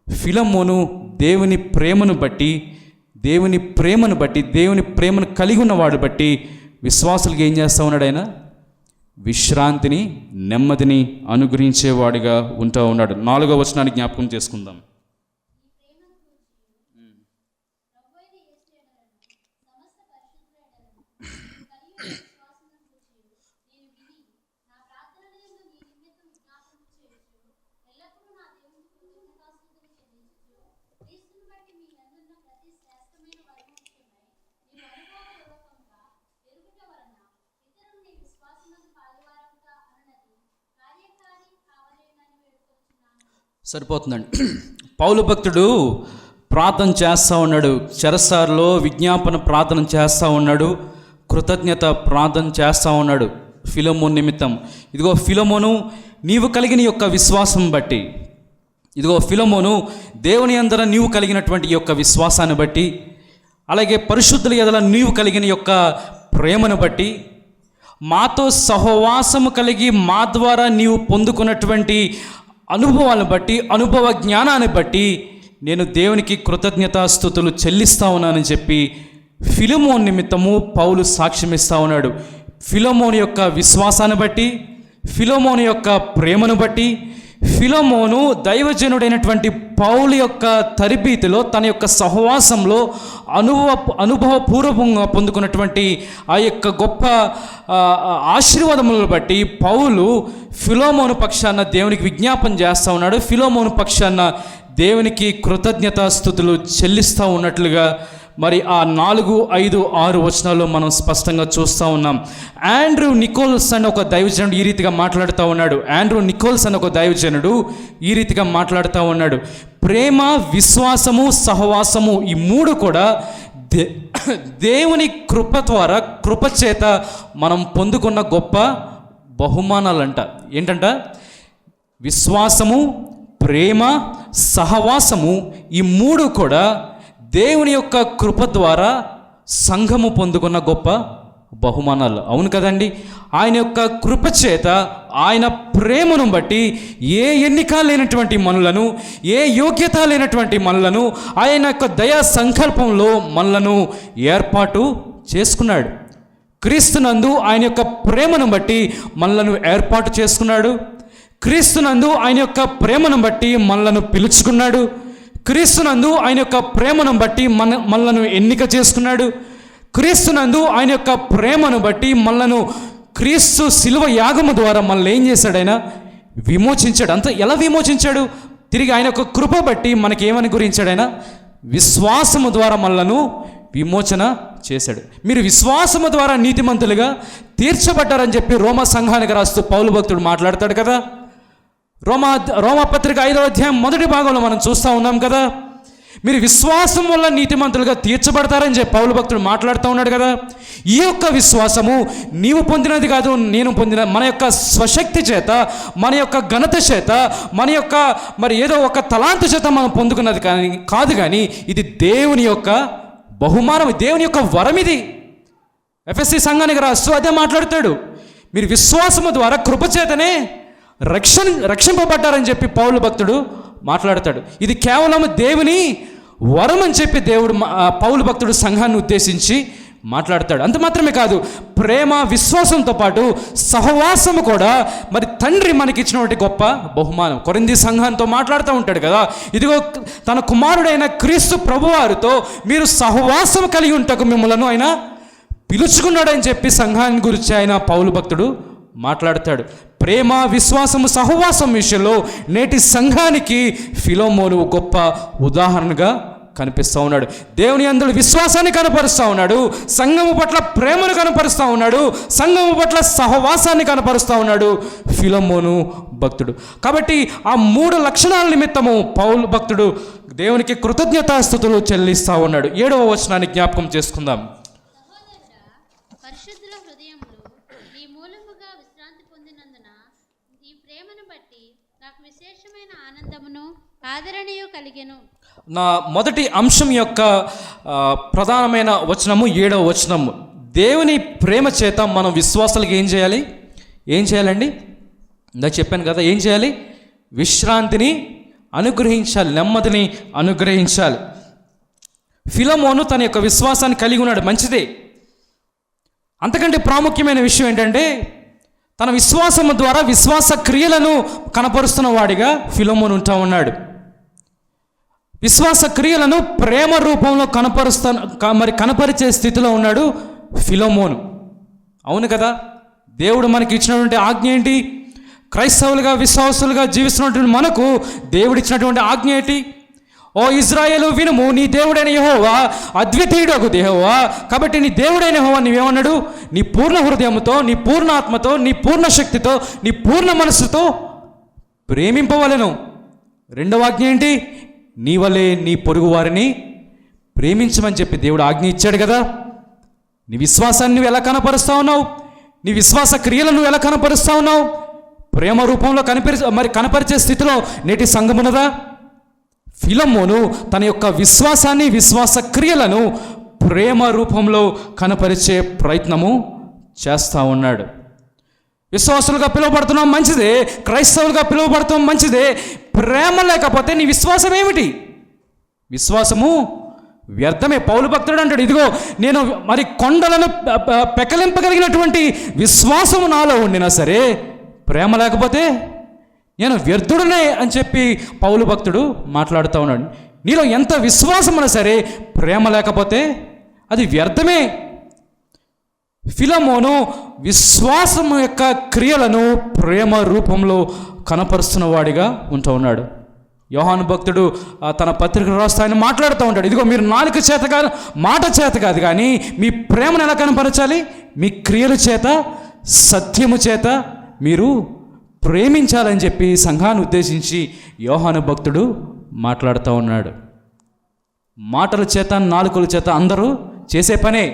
ఫిలోమోను దేవుని ప్రేమను బట్టి దేవుని ప్రేమను కలిగి ఉన్నవాడు బట్టి విశ్వాసులకు ఏం చేస్తూ ఉన్నాడు, ఆయన విశ్రాంతిని, నెమ్మదిని అనుగ్రహించేవాడిగా ఉంటా ఉన్నాడు. 4వ వచనాన్ని జ్ఞాపకం చేసుకుందాం. సరిపోతుందండి. పౌలు భక్తుడు ప్రార్థన చేస్తూ ఉన్నాడు, చెరసాలలో విజ్ఞాపన ప్రార్థన చేస్తూ ఉన్నాడు, కృతజ్ఞత ప్రార్థన చేస్తూ ఉన్నాడు ఫిలోమోను నిమిత్తం. ఇదిగో ఫిలోమోను, నీవు కలిగిన యొక్క విశ్వాసం బట్టి, ఇదిగో ఫిలోమోను, దేవుని అందర నీవు కలిగినటువంటి యొక్క విశ్వాసాన్ని బట్టి, అలాగే పరిశుద్ధుల ఎడల నీవు కలిగిన యొక్క ప్రేమను బట్టి, మాతో సహవాసము కలిగి మా ద్వారా నీవు పొందుకున్నటువంటి అనుభవాలను బట్టి, అనుభవ జ్ఞానాన్ని బట్టి నేను దేవునికి కృతజ్ఞతాస్తుతులు చెల్లిస్తా ఉన్నానని చెప్పి ఫిలోమోను నిమిత్తము పౌలు సాక్ష్యం ఇస్తూ ఉన్నాడు. ఫిలోమోను యొక్క విశ్వాసాన్ని బట్టి, ఫిలోమోను యొక్క ప్రేమను బట్టి, ఫిలోమోను దైవజనుడైనటువంటి పౌలు యొక్క తరబీతిలో, తన యొక్క సహవాసంలో అనుభవపూర్వకంగా పొందుకున్నటువంటి ఆ యొక్క గొప్ప ఆశీర్వాదములను బట్టి పౌలు ఫిలోమోను పక్షాన దేవునికి విజ్ఞాపన చేస్తూ ఉన్నాడు. ఫిలోమోను పక్షాన దేవునికి కృతజ్ఞతాస్తుతులు చెల్లిస్తూ ఉన్నట్లుగా ఆ 4, 5, 6 వచనాల్లో మనం స్పష్టంగా చూస్తూ ఉన్నాం. ఆండ్రూ నికోల్స్ అని ఒక దైవజనుడు ఈ రీతిగా మాట్లాడుతూ ఉన్నాడు. ఆండ్రూ నికోల్స్ అని ఒక దైవజనుడు ఈ రీతిగా మాట్లాడుతూ ఉన్నాడు. ప్రేమ, విశ్వాసము, సహవాసము, ఈ 3 కూడా దేవుని కృప ద్వారా, కృపచేత మనం పొందుకున్న గొప్ప బహుమానాలంట. ఏంటంట? విశ్వాసము, ప్రేమ, సహవాసము, ఈ 3 కూడా దేవుని యొక్క కృప ద్వారా సంఘము పొందుకున్న గొప్ప బహుమానాలు. అవును కదండి? ఆయన యొక్క కృప చేత, ఆయన ప్రేమను బట్టి ఏ ఎన్నిక లేనటువంటి మనలను, ఏ యోగ్యత లేనటువంటి మనలను ఆయన యొక్క దయా సంకల్పంలో మనలను ఏర్పాటు చేసుకున్నాడు. క్రీస్తునందు ఆయన యొక్క ప్రేమను బట్టి మనలను ఏర్పాటు చేసుకున్నాడు. క్రీస్తునందు ఆయన యొక్క ప్రేమను బట్టి మనలను పిలుచుకున్నాడు. క్రీస్తునందు ఆయన యొక్క ప్రేమను బట్టి మనలను ఎన్నిక చేసుకున్నాడు. క్రీస్తునందు ఆయన యొక్క ప్రేమను బట్టి మనలను క్రీస్తు శిలువ యాగము ద్వారా మనల్ని ఏం చేశాడు? ఆయన విమోచించాడు. అంత ఎలా విమోచించాడు? తిరిగి ఆయన యొక్క కృప బట్టి మనకి ఏమని గురించాడు? ఆయన విశ్వాసము ద్వారా మనలను విమోచన చేశాడు. మీరు విశ్వాసము ద్వారా నీతిమంతులుగా తీర్చబడ్డారని చెప్పి రోమా సంఘానికి రాస్తూ పౌలు భక్తుడు మాట్లాడతాడు కదా. రోమపత్రిక 5వ అధ్యాయం 1వ భాగంలో మనం చూస్తూ ఉన్నాం కదా. మీరు విశ్వాసం వల్ల నీతిమంతులుగా తీర్చబడతారని చెప్పి పౌలు భక్తుడు మాట్లాడుతూ ఉన్నాడు కదా. ఈ యొక్క విశ్వాసము నీవు పొందినది కాదు, నేను పొందిన మన యొక్క స్వశక్తి చేత, మన యొక్క ఘనత చేత, మన యొక్క మరి ఏదో ఒక తలాంతు చేత మనం పొందుకున్నది కాదు, కానీ ఇది దేవుని యొక్క బహుమానం, దేవుని యొక్క వరం. ఇది ఎఫెసీ సంఘానికి రాస్తూ అదే మాట్లాడతాడు. మీరు విశ్వాసము ద్వారా కృపచేతనే రక్షింపబడ్డారని చెప్పి పౌలు భక్తుడు మాట్లాడతాడు. ఇది కేవలం దేవుని వరం అని చెప్పి పౌలు భక్తుడు సంఘాన్ని ఉద్దేశించి మాట్లాడతాడు. అంత మాత్రమే కాదు, ప్రేమ విశ్వాసంతో పాటు సహవాసము కూడా మరి తండ్రి మనకిచ్చినటువంటి గొప్ప బహుమానం. కొరింథీ సంఘంతో మాట్లాడుతూ ఉంటాడు కదా, ఇదిగో తన కుమారుడైన క్రీస్తు ప్రభువారితో మీరు సహవాసం కలిగి ఉంటకు మిమ్మలను ఆయన పిలుచుకున్నాడని చెప్పి సంఘాన్ని గురించి ఆయన పౌలు భక్తుడు మాట్లాడతాడు. ప్రేమ విశ్వాసము సహవాసం విషయంలో నేటి సంఘానికి ఫిలోమోను గొప్ప ఉదాహరణగా కనిపిస్తూ ఉన్నాడు. దేవుని యందు విశ్వాసాన్ని కనపరుస్తూ ఉన్నాడు, సంఘము పట్ల ప్రేమను కనపరుస్తూ ఉన్నాడు, సంఘము పట్ల సహవాసాన్ని కనపరుస్తూ ఉన్నాడు ఫిలోమోను భక్తుడు. కాబట్టి ఆ 3 లక్షణాల నిమిత్తము పౌలు భక్తుడు దేవునికి కృతజ్ఞతాస్తుతులు చెల్లిస్తూ ఉన్నాడు. 7వ వచనాన్ని జ్ఞాపకం చేసుకుందాం. పరిశుద్ధుల హృదయములు నీ మూలముగా విశ్రాంతి పొందినందున ఈ ప్రేమను బట్టి నాకు విశేషమైన ఆనందమును ఆదరణీయు కలిగెను. నా మొదటి అంశం యొక్క ప్రధానమైన వచనము 7వ వచనము. దేవుని ప్రేమ చేత మనం విశ్వాసాలకు ఏం చేయాలండి? ఇందాక చెప్పాను కదా, ఏం చేయాలి? విశ్రాంతిని అనుగ్రహించాలి, నెమ్మదిని అనుగ్రహించాలి. ఫిలోమోను తన యొక్క విశ్వాసాన్ని కలిగి ఉన్నాడు, మంచిదే. అంతకంటే ప్రాముఖ్యమైన విషయం ఏంటంటే, తన విశ్వాసము ద్వారా విశ్వాస క్రియలను కనపరుస్తున్న వాడిగా ఫిలోమోను ఉంటా ఉన్నాడు. విశ్వాస క్రియలను ప్రేమ రూపంలో కనపరిచే స్థితిలో ఉన్నాడు ఫిలోమోను. అవును కదా, దేవుడు మనకి ఇచ్చినటువంటి ఆజ్ఞ ఏంటి? క్రైస్తవులుగా విశ్వాసులుగా జీవిస్తున్నటువంటి మనకు దేవుడిచ్చినటువంటి ఆజ్ఞ ఏంటి? ఓ ఇజ్రాయేలు వినుము, నీ దేవుడైన యెహోవా అద్వితీయుడగు యెహోవా. కాబట్టి నీ దేవుడైన యెహోవా నీవేమన్నాడు? నీ పూర్ణ హృదయంతో, నీ పూర్ణ ఆత్మతో, నీ పూర్ణ శక్తితో, నీ పూర్ణ మనస్సుతో ప్రేమింపవలెను. 2వ ఆజ్ఞ ఏంటి? నీ వలే నీ పొరుగు వారిని ప్రేమించమని చెప్పి దేవుడు ఆజ్ఞ ఇచ్చాడు కదా. నీ విశ్వాసాన్ని నువ్వు ఎలా కనపరుస్తా ఉన్నావు? నీ విశ్వాస క్రియలను నువ్వు ఎలా కనపరుస్తా ఉన్నావు? ప్రేమ రూపంలో కనపరిచే స్థితిలో నేటి సంఘమున్నదా? ఫిలోమోను తన యొక్క విశ్వాసాన్ని, విశ్వాస క్రియలను ప్రేమ రూపంలో కనపరిచే ప్రయత్నము చేస్తూ ఉన్నాడు. విశ్వాసులుగా పిలువబడుతున్నాం, మంచిదే. క్రైస్తవులుగా పిలువబడుతున్నాం, మంచిదే. ప్రేమ లేకపోతే నీ విశ్వాసం ఏమిటి? విశ్వాసము వ్యర్థమే. పౌలు భక్తుడు అంటాడు, ఇదిగో నేను మరి కొండలను పెకలింపగలిగినటువంటి విశ్వాసము నాలో ఉండినా సరే ప్రేమ లేకపోతే నేను వ్యర్థుడనే అని చెప్పి పౌలు భక్తుడు మాట్లాడుతూ ఉన్నాడు. నీలో ఎంత విశ్వాసం ఉన్నా సరే ప్రేమ లేకపోతే అది వ్యర్థమే. ఫిలోమోను విశ్వాసం యొక్క క్రియలను ప్రేమ రూపంలో కనపరుస్తున్న వాడిగా ఉంటూ ఉన్నాడు. యోహాను భక్తుడు తన పత్రిక రాస్తూ ఆయన మాట్లాడుతూ ఉంటాడు, ఇదిగో మీరు నాలుక చేత కాదు, మాట చేత కాదు, కానీ మీ ప్రేమను ఎలా కనపరచాలి? మీ క్రియల చేత, సత్యము చేత మీరు ప్రేమించాలని చెప్పి సంఘాన్ని ఉద్దేశించి యోహాను భక్తుడు మాట్లాడుతూ ఉన్నాడు. మాటల చేత, నాలుకల చేత అందరూ చేసే పనే.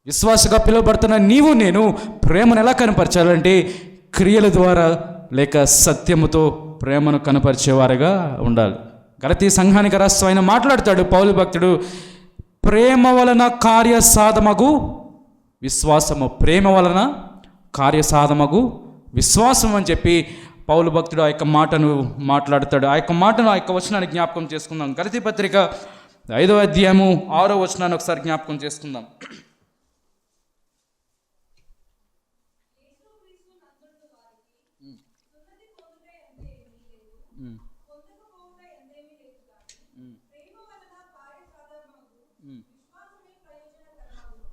విశ్వాసగా పిలువబడుతున్న నీవు నేను ప్రేమను ఎలా కనపరచాలంటే క్రియల ద్వారా లేక సత్యముతో ప్రేమను కనపరిచేవారుగా ఉండాలి. గలతీ సంఘానికి రాస్తూ ఆయన మాట్లాడతాడు పౌలు భక్తుడు, ప్రేమ వలన కార్యసాధమగు విశ్వాసము, ప్రేమ వలన కార్యసాధమగు విశ్వాసం అని చెప్పి పౌలు భక్తుడు ఆ యొక్క మాటను మాట్లాడతాడు. ఆ యొక్క మాటను, ఆ యొక్క వచనాన్ని జ్ఞాపకం చేసుకుందాం. గలతీ పత్రిక 5వ అధ్యాయము 6వ వచనాన్ని ఒకసారి జ్ఞాపకం చేసుకుందాం.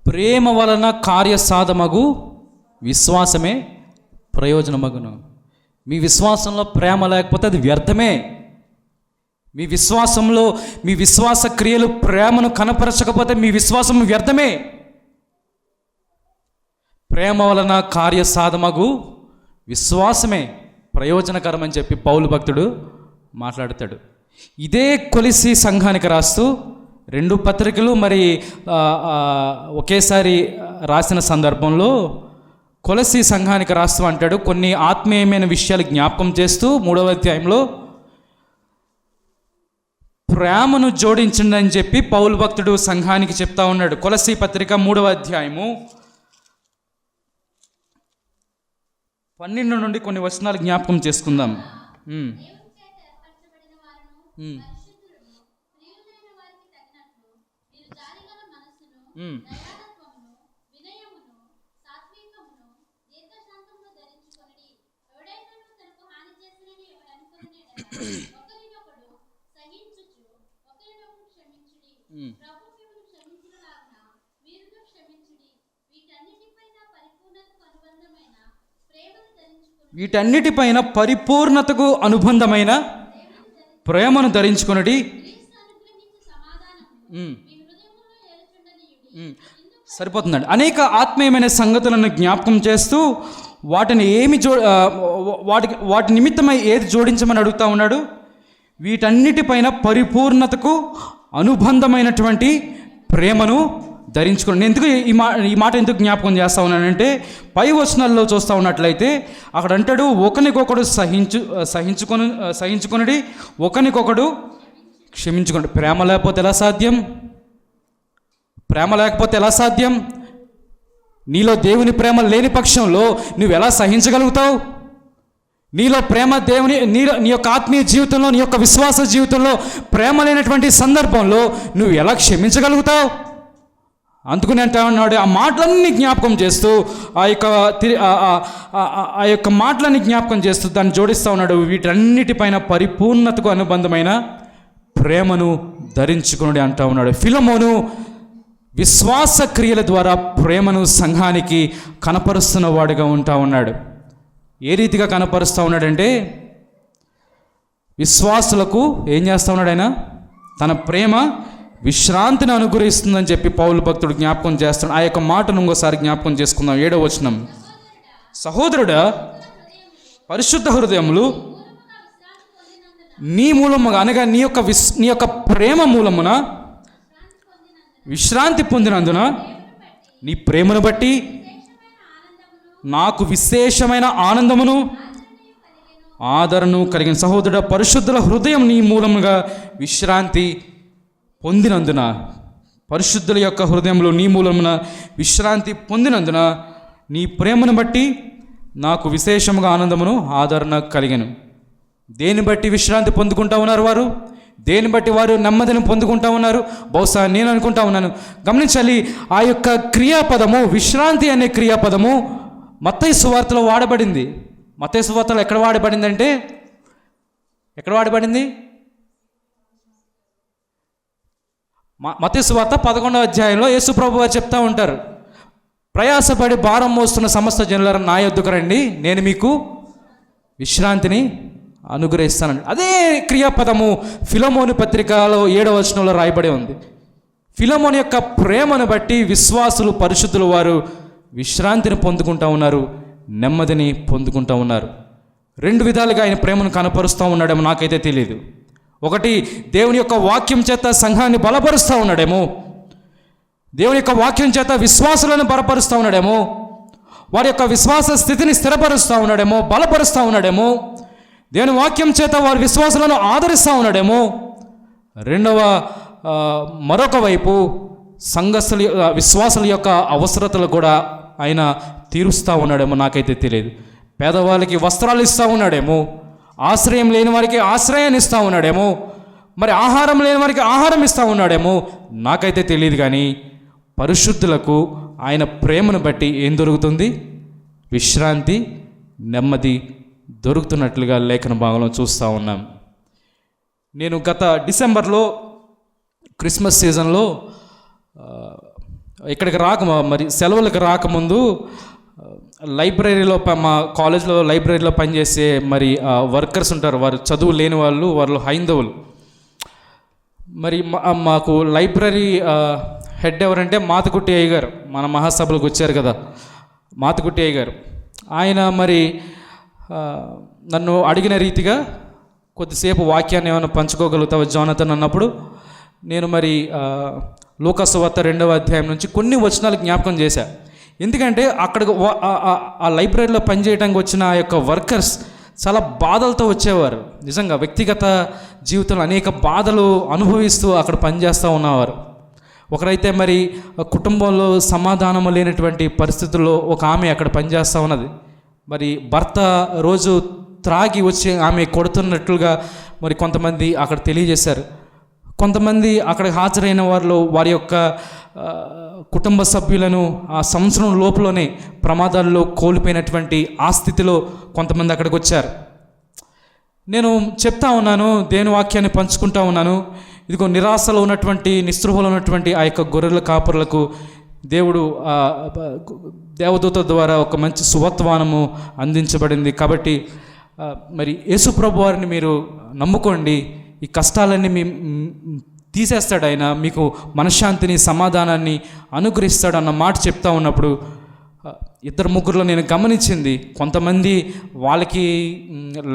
ప్రేమ వలన కార్యసాధమగు విశ్వాసమే ప్రయోజనమగును. మీ విశ్వాసంలో ప్రేమ లేకపోతే అది వ్యర్థమే. మీ విశ్వాసంలో మీ విశ్వాస క్రియలు ప్రేమను కనపరచకపోతే మీ విశ్వాసం వ్యర్థమే. ప్రేమ వలన కార్యసాధమగు విశ్వాసమే ప్రయోజనకరమని చెప్పి పౌలు భక్తుడు మాట్లాడతాడు. ఇదే కొలిసి సంఘానికి రాస్తూ 2 పత్రికలు మరి ఒకేసారి రాసిన సందర్భంలో కొలసి సంఘానికి రాస్తూ అంటాడు, కొన్ని ఆత్మీయమైన విషయాలు జ్ఞాపకం చేస్తూ 3వ అధ్యాయంలో ప్రేమను జోడించండి అని చెప్పి పౌలు భక్తుడు సంఘానికి చెప్తా ఉన్నాడు. కొలసి పత్రిక 3వ అధ్యాయము 12 నుండి కొన్ని వచనాలు జ్ఞాపకం చేసుకుందాం. వీటన్నిటిపైన పరిపూర్ణతకు అనుబంధమైన ప్రేమను ధరించుకొనుడి. సరిపోతుందండి. అనేక ఆత్మీయమైన సంగతులను జ్ఞాపకం చేస్తూ వాటిని వాటి నిమిత్తమై ఏది జోడించమని అడుగుతా ఉన్నాడు. వీటన్నిటిపైన పరిపూర్ణతకు అనుబంధమైనటువంటి ప్రేమను ధరించుకోండి. ఎందుకు ఈ మాట ఎందుకు జ్ఞాపకం చేస్తా ఉన్నానంటే, పై వచనాల్లో చూస్తూ ఉన్నట్లయితే అక్కడ అంటాడు, ఒకరికొకడు సహించుకొనుడి, ఒకరికొకడు క్షమించుకోండి. ప్రేమ లేకపోతే ఎలా సాధ్యం? ప్రేమ లేకపోతే ఎలా సాధ్యం? నీలో దేవుని ప్రేమ లేని పక్షంలో నువ్వు ఎలా సహించగలుగుతావు? నీలో ప్రేమ నీ యొక్క ఆత్మీయ జీవితంలో, నీ యొక్క విశ్వాస జీవితంలో ప్రేమ లేనటువంటి సందర్భంలో నువ్వు ఎలా క్షమించగలుగుతావు? అందుకని అంటే అన్నాడు, ఆ మాటలన్నీ జ్ఞాపకం చేస్తూ ఆ యొక్క మాటలన్నీ జ్ఞాపకం చేస్తూ దాన్ని జోడిస్తూ ఉన్నాడు. వీటన్నిటిపైన పరిపూర్ణతకు అనుబంధమైన ప్రేమను ధరించుకుని అంటూ ఉన్నాడు. ఫిలమోను విశ్వాస క్రియల ద్వారా ప్రేమను సంఘానికి కనపరుస్తున్న వాడిగా ఉంటా ఉన్నాడు. ఏ రీతిగా కనపరుస్తూ ఉన్నాడంటే, విశ్వాసులకు ఏం చేస్తూ ఉన్నాడు? ఆయన తన ప్రేమ విశ్రాంతిని అనుగ్రహిస్తుందని చెప్పి పౌలు భక్తుడు జ్ఞాపకం చేస్తున్నాడు. ఆ యొక్క మాటను ఇంకోసారి జ్ఞాపకం చేసుకుందాం. 7వ వచనం, సహోదరుడా పరిశుద్ధ హృదయములు నీ మూలముగా అనగా నీ యొక్క ప్రేమ మూలమున విశ్రాంతి పొందినందున నీ ప్రేమను బట్టి నాకు విశేషమైన ఆనందమును ఆదరణను కలిగిన. సహోదరుడా పరిశుద్ధుల హృదయం నీ మూలముగా విశ్రాంతి పొందినందున, పరిశుద్ధుల యొక్క హృదయంలో నీ మూలమున విశ్రాంతి పొందినందున నీ ప్రేమను బట్టి నాకు విశేషముగా ఆనందమును ఆదరణ కలిగను. దేని బట్టి విశ్రాంతి పొందుకుంటా ఉన్నారు వారు? దేని బట్టి వారు నెమ్మదిని పొందుకుంటా ఉన్నారు? బహుశా నేను అనుకుంటా ఉన్నాను, గమనించాలి, ఆ యొక్క క్రియాపదము, విశ్రాంతి అనే క్రియాపదము మత్తయి సువార్తలో వాడబడింది. మత్తయి సువార్తలో ఎక్కడ వాడబడిందంటే, ఎక్కడ వాడబడింది? మత్తయి సువార్త 11వ అధ్యాయంలో యేసు ప్రభువు వారు చెప్తా ఉంటారు, ప్రయాసపడి భారం మోస్తున్న సమస్త జనులారా నా యొద్దకు రండి, నేను మీకు విశ్రాంతిని అనుగ్రహిస్తానండి. అదే క్రియాపదము ఫిలమోను పత్రికలో 7వ వచనంలో రాయబడి ఉంది. ఫిలమోను యొక్క ప్రేమను బట్టి విశ్వాసులు, పరిశుద్ధులు వారు విశ్రాంతిని పొందుకుంటూ ఉన్నారు, నెమ్మదిని పొందుకుంటూ ఉన్నారు. 2 విధాలుగా ఆయన ప్రేమను కనపరుస్తూ ఉన్నాడేమో నాకైతే తెలియదు. ఒకటి, దేవుని యొక్క వాక్యం చేత సంఘాన్ని బలపరుస్తూ ఉన్నాడేమో, దేవుని యొక్క వాక్యం చేత విశ్వాసులను బలపరుస్తూ ఉన్నాడేమో, వారి యొక్క విశ్వాస స్థితిని స్థిరపరుస్తూ ఉన్నాడేమో, బలపరుస్తూ ఉన్నాడేమో, దేవుని వాక్యం చేత వారి విశ్వాసులను ఆదరిస్తూ ఉన్నాడేమో. మరొక వైపు సంఘస్థుల విశ్వాసుల యొక్క అవసరతలు కూడా ఆయన తీరుస్తూ ఉన్నాడేమో నాకైతే తెలియదు. పేదవాళ్ళకి వస్త్రాలు ఇస్తూ ఉన్నాడేమో, ఆశ్రయం లేని వారికి ఆశ్రయాన్ని ఇస్తూ ఉన్నాడేమో, మరి ఆహారం లేని వారికి ఆహారం ఇస్తూ ఉన్నాడేమో నాకైతే తెలియదు. కానీ పరిశుద్ధులకు ఆయన ప్రేమను బట్టి ఏం దొరుకుతుంది? విశ్రాంతి, నెమ్మది దొరుకుతున్నట్లుగా లేఖన భాగంలో చూస్తూ ఉన్నాం. నేను గత డిసెంబర్లో క్రిస్మస్ సీజన్లో ఇక్కడికి మరి సెలవులకు రాకముందు లైబ్రరీలో మా కాలేజ్లో లైబ్రరీలో పనిచేసే మరి వర్కర్స్ ఉంటారు, వారు చదువు లేని వాళ్ళు హైందవులు. మరి మాకు లైబ్రరీ హెడ్ ఎవరంటే మాతకుట్టి అయ్య గారు, మన మహాసభలకు వచ్చారు కదా, మాతకుట్టి అయ్య గారు. ఆయన మరి నన్ను అడిగిన రీతిగా కొద్దిసేపు వాక్యాన్ని ఏమైనా పంచుకోగలుగుతావా జోనతన్ అన్నప్పుడు నేను మరి లూకా సువార్త 2వ అధ్యాయం నుంచి కొన్ని వచనాలు జ్ఞాపకం చేశా. ఎందుకంటే అక్కడ ఆ లైబ్రరీలో పనిచేయడానికి వచ్చిన ఆ యొక్క వర్కర్స్ చాలా బాధలతో వచ్చేవారు. నిజంగా వ్యక్తిగత జీవితంలో అనేక బాధలు అనుభవిస్తూ అక్కడ పనిచేస్తూ ఉన్నవారు. ఒకరైతే మరి కుటుంబంలో సమాధానం లేనటువంటి పరిస్థితుల్లో ఒక ఆమె అక్కడ పనిచేస్తూ ఉన్నది. మరి భర్త రోజు త్రాగి వచ్చి ఆమె కొడుతున్నట్లుగా మరి కొంతమంది అక్కడ తెలియజేశారు. కొంతమంది అక్కడ హాజరైన వారిలో వారి యొక్క కుటుంబ సభ్యులను ఆ సంవత్సరం లోపలనే ప్రమాదాల్లో కోల్పోయినటువంటి ఆ స్థితిలో కొంతమంది అక్కడికి వచ్చారు. నేను చెప్తా ఉన్నాను, దేవుని వాక్యాన్ని పంచుకుంటా ఉన్నాను. ఇదిగో నిరాశలో ఉన్నటువంటి, నిస్పృహలో ఉన్నటువంటి ఆ యొక్క గొర్రెల కాపరులకు దేవుడు దేవదూత ద్వారా ఒక మంచి సువర్తమానము అందించబడింది. కాబట్టి మరి యేసు ప్రభు వారిని మీరు నమ్ముకోండి, ఈ కష్టాలన్నీ తీసేస్తాడు ఆయన, మీకు మనశ్శాంతిని సమాధానాన్ని అనుగ్రహిస్తాడు అన్న మాట చెప్తా ఉన్నప్పుడు 2-3లో నేను గమనించింది, కొంతమంది వాళ్ళకి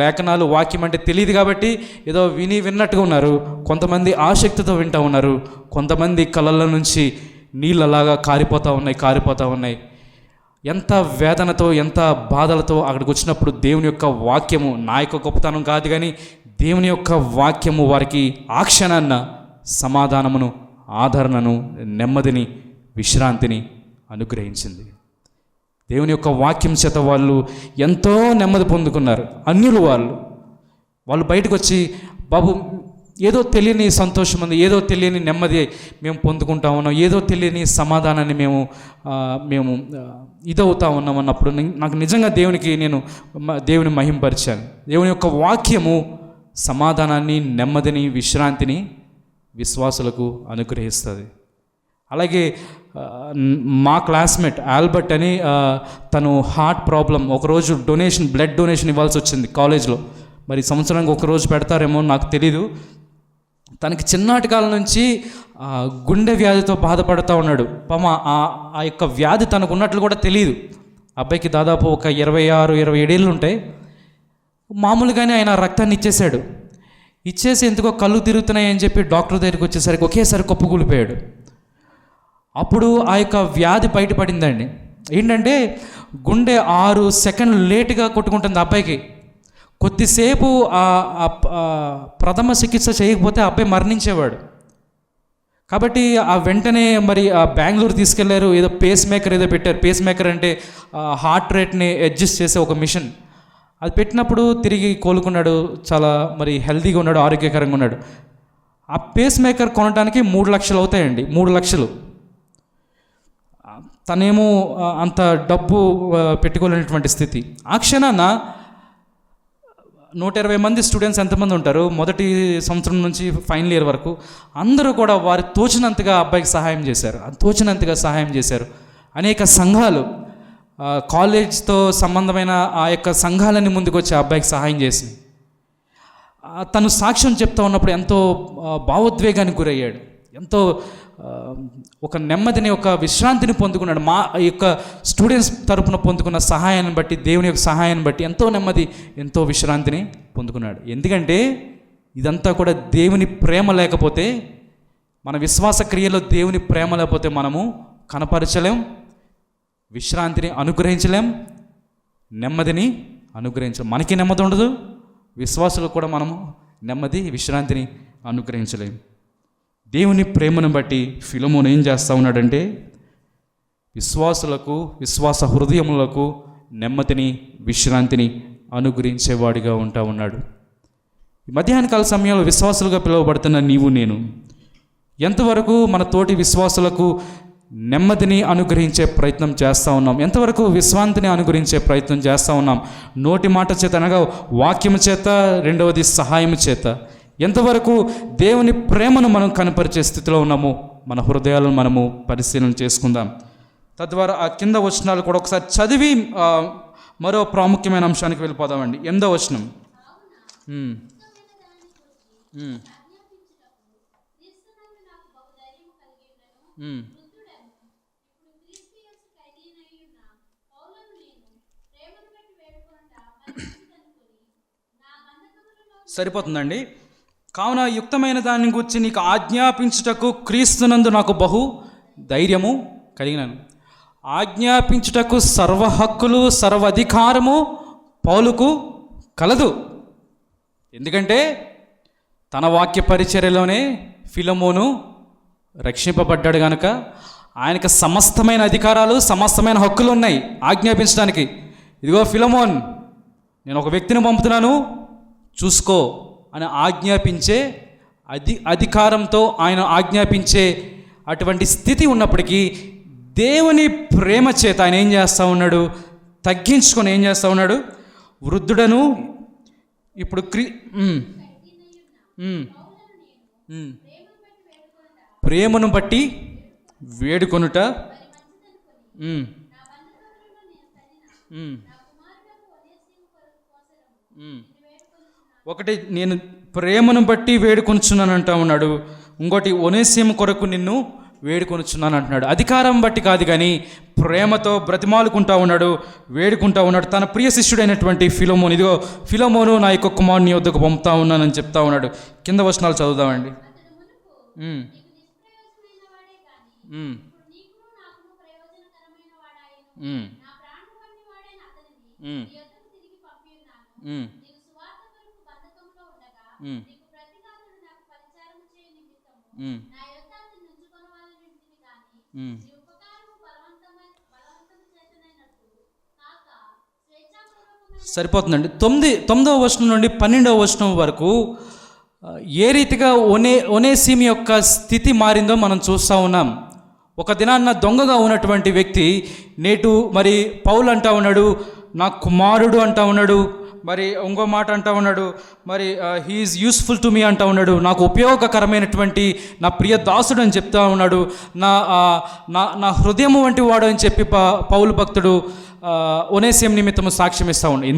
లేఖనాలు వాక్యం అంటే తెలియదు కాబట్టి ఏదో విన్నట్టుగా ఉన్నారు. కొంతమంది ఆసక్తితో వింటూ ఉన్నారు. కొంతమంది కళ్ళల్లో నుంచి నీళ్ళలాగా కారిపోతూ ఉన్నాయి. ఎంత వేదనతో, ఎంత బాధలతో అక్కడికి వచ్చినప్పుడు దేవుని యొక్క వాక్యము, నా యొక్క గొప్పతనం కాదు కానీ దేవుని యొక్క వాక్యము వారికి ఆ క్షణాన్న సమాధానమును, ఆదరణను, నెమ్మదిని, విశ్రాంతిని అనుగ్రహించింది. దేవుని యొక్క వాక్యం చేత వాళ్ళు ఎంతో నెమ్మది పొందుకున్నారు. అన్యులు వాళ్ళు బయటకు వచ్చి, బాబు ఏదో తెలియని సంతోషం ఉంది, ఏదో తెలియని నెమ్మది మేము పొందుకుంటా ఉన్నాం, ఏదో తెలియని సమాధానాన్ని మేము ఇదవుతా ఉన్నాం అన్నప్పుడు నాకు నిజంగా దేవుని మహింపరిచాను. దేవుని యొక్క వాక్యము సమాధానాన్ని, నెమ్మదిని, విశ్రాంతిని విశ్వాసులకు అనుగ్రహిస్తుంది. అలాగే మా క్లాస్మేట్ ఆల్బర్ట్ అని తను హార్ట్ ప్రాబ్లం, ఒకరోజు బ్లడ్ డొనేషన్ ఇవ్వాల్సి వచ్చింది కాలేజ్లో. మరి సంవత్సరానికి ఒకరోజు పెడతారేమో నాకు తెలీదు. తనకి చిన్నటి కాలం నుంచి గుండె వ్యాధితో బాధపడుతూ ఉన్నాడు. ఆ యొక్క వ్యాధి తనకు ఉన్నట్లు కూడా తెలియదు. అబ్బాయికి దాదాపు ఒక 26-27 ఏళ్ళు ఉంటాయి. మామూలుగానే ఆయన రక్తాన్ని ఇచ్చేసి ఎందుకో కళ్ళు తిరుగుతున్నాయని చెప్పి డాక్టర్ దగ్గరికి వచ్చేసరికి ఒకేసారి కుప్పకూలిపోయాడు. అప్పుడు ఆ యొక్క వ్యాధి బయటపడిందండి. ఏంటంటే గుండె 6 సెకండ్లు లేటుగా కొట్టుకుంటుంది అబ్బాయికి. కొద్దిసేపు ప్రథమ చికిత్స చేయకపోతే అబ్బాయి మరణించేవాడు. కాబట్టి ఆ వెంటనే మరి బెంగళూరు తీసుకెళ్లారు. ఏదో పేస్ మేకర్ ఏదో పెట్టారు. పేస్ మేకర్ అంటే హార్ట్ రేట్ని అడ్జస్ట్ చేసే ఒక మిషన్. అది పెట్టినప్పుడు తిరిగి కోలుకున్నాడు. చాలా మరి హెల్తీగా ఉన్నాడు, ఆరోగ్యకరంగా ఉన్నాడు. ఆ పేస్ మేకర్ కొనడానికి 3 లక్షలు అవుతాయండి. 3 లక్షలు. తనేమో అంత డబ్బు పెట్టుకోలేనటువంటి స్థితి. ఆ క్షణాన 120 మంది స్టూడెంట్స్ ఎంతమంది ఉంటారు మొదటి సంవత్సరం నుంచి ఫైనల్ ఇయర్ వరకు, అందరూ కూడా వారి తోచినంతగా అబ్బాయికి సహాయం చేశారు. అనేక సంఘాలు, కాలేజ్తో సంబంధమైన ఆ యొక్క సంఘాలన్నీ ముందుకు వచ్చి అబ్బాయికి సహాయం చేసింది. తను సాక్ష్యం చెప్తా ఉన్నప్పుడు ఎంతో భావోద్వేగానికి గురయ్యాడు. ఎంతో ఒక నెమ్మదిని, ఒక విశ్రాంతిని పొందుకున్నాడు. మా యొక్క స్టూడెంట్స్ తరపున పొందుకున్న సహాయాన్ని బట్టి, దేవుని యొక్క సహాయాన్ని బట్టి ఎంతో నెమ్మది, ఎంతో విశ్రాంతిని పొందుకున్నాడు. ఎందుకంటే ఇదంతా కూడా దేవుని ప్రేమ లేకపోతే, మన విశ్వాస క్రియలో దేవుని ప్రేమ లేకపోతే మనము కనపరచలేం, విశ్రాంతిని అనుగ్రహించలేం, నెమ్మదిని అనుగ్రహించలేం. మనకి నెమ్మది ఉండదు, విశ్వాసులకు కూడా మనము నెమ్మది, విశ్రాంతిని అనుగ్రహించలేం. దేవుని ప్రేమను బట్టి ఫిలమోను ఏం చేస్తూ ఉన్నాడంటే విశ్వాసులకు, విశ్వాస హృదయములకు నెమ్మదిని, విశ్రాంతిని అనుగ్రహించేవాడిగా ఉంటా ఉన్నాడు. ఈ మధ్యాహ్నకాల సమయంలో విశ్వాసులుగా పిలువబడుతున్న నీవు నేను ఎంతవరకు మన తోటి విశ్వాసులకు నెమ్మదిని అనుగ్రహించే ప్రయత్నం చేస్తూ ఉన్నాం? ఎంతవరకు విశ్రాంతిని అనుగ్రహించే ప్రయత్నం చేస్తూ ఉన్నాం? నోటి మాట చేత అనగా వాక్యము చేత, రెండవది సహాయము చేత ఎంతవరకు దేవుని ప్రేమను మనం కనపరిచే స్థితిలో ఉన్నామో మన హృదయాలను మనము పరిశీలన చేసుకుందాం. తద్వారా ఆ కింద వచనాలు కూడా ఒకసారి చదివి మరో ప్రాముఖ్యమైన అంశానికి వెళ్ళిపోదామండి. 8వ వచనం. సరిపోతుందండి. కావున యుక్తమైన దాన్ని గురించి నీకు ఆజ్ఞాపించుటకు క్రీస్తునందు నాకు బహు ధైర్యము కలిగినాను. ఆజ్ఞాపించుటకు సర్వ హక్కులు సర్వ అధికారము పౌలుకు కలదు. ఎందుకంటే తన వాక్య పరిచర్యలోనే ఫిలమోను రక్షింపబడ్డాడు కనుక ఆయనకు సమస్తమైన అధికారాలు సమస్తమైన హక్కులు ఉన్నాయి ఆజ్ఞాపించడానికి. ఇదిగో ఫిలమోన్, నేను ఒక వ్యక్తిని పంపుతున్నాను, చూసుకో అని ఆజ్ఞాపించే అధికారంతో ఆయన ఆజ్ఞాపించే అటువంటి స్థితి ఉన్నప్పటికీ దేవుని ప్రేమ చేత ఆయన ఏం చేస్తూ ఉన్నాడు? తగ్గించుకొని ఏం చేస్తూ ఉన్నాడు? వృద్ధుడను ఇప్పుడు ప్రేమను బట్టి వేడుకొనుట. ఒకటి నేను ప్రేమను బట్టి వేడుకొనుచున్నాను అంటా ఉన్నాడు. ఇంకోటి ఒనేసిము కొరకు నిన్ను వేడుకొనుచున్నాను అంటున్నాడు. అధికారం బట్టి కాదు కానీ ప్రేమతో బ్రతిమాలుకుంటా ఉన్నాడు, వేడుకుంటా ఉన్నాడు. తన ప్రియ శిష్యుడైనటువంటి ఫిలమోను, ఇదిగో ఫిలమోను నా యొక్క కుమారుని వద్దకు పంపుతా ఉన్నానని చెప్తా ఉన్నాడు. కింద వచనాలు చదువుదామండి. సరిపోతుందండి. 9వ వచనం నుండి 12వ వచనం వరకు ఏ రీతిగా ఒనేసిము యొక్క స్థితి మారిందో మనం చూస్తూ ఉన్నాం. ఒక దినాన్న దొంగగా ఉన్నటువంటి వ్యక్తి నేటు మరి పౌలు అంటా ఉన్నాడు, నా కుమారుడు అంటా ఉన్నాడు, మరి ఇంకో మాట అంటా ఉన్నాడు, మరి హీఈస్ యూస్ఫుల్ టు మీ అంటా ఉన్నాడు, నాకు ఉపయోగకరమైనటువంటి నా ప్రియ దాసుడు అని చెప్తా ఉన్నాడు, నా హృదయము వంటి వాడు అని చెప్పి పౌలు భక్తుడు ఒనేసిము నిమిత్తము సాక్ష్యం ఇస్తూ ఉన్నాడు.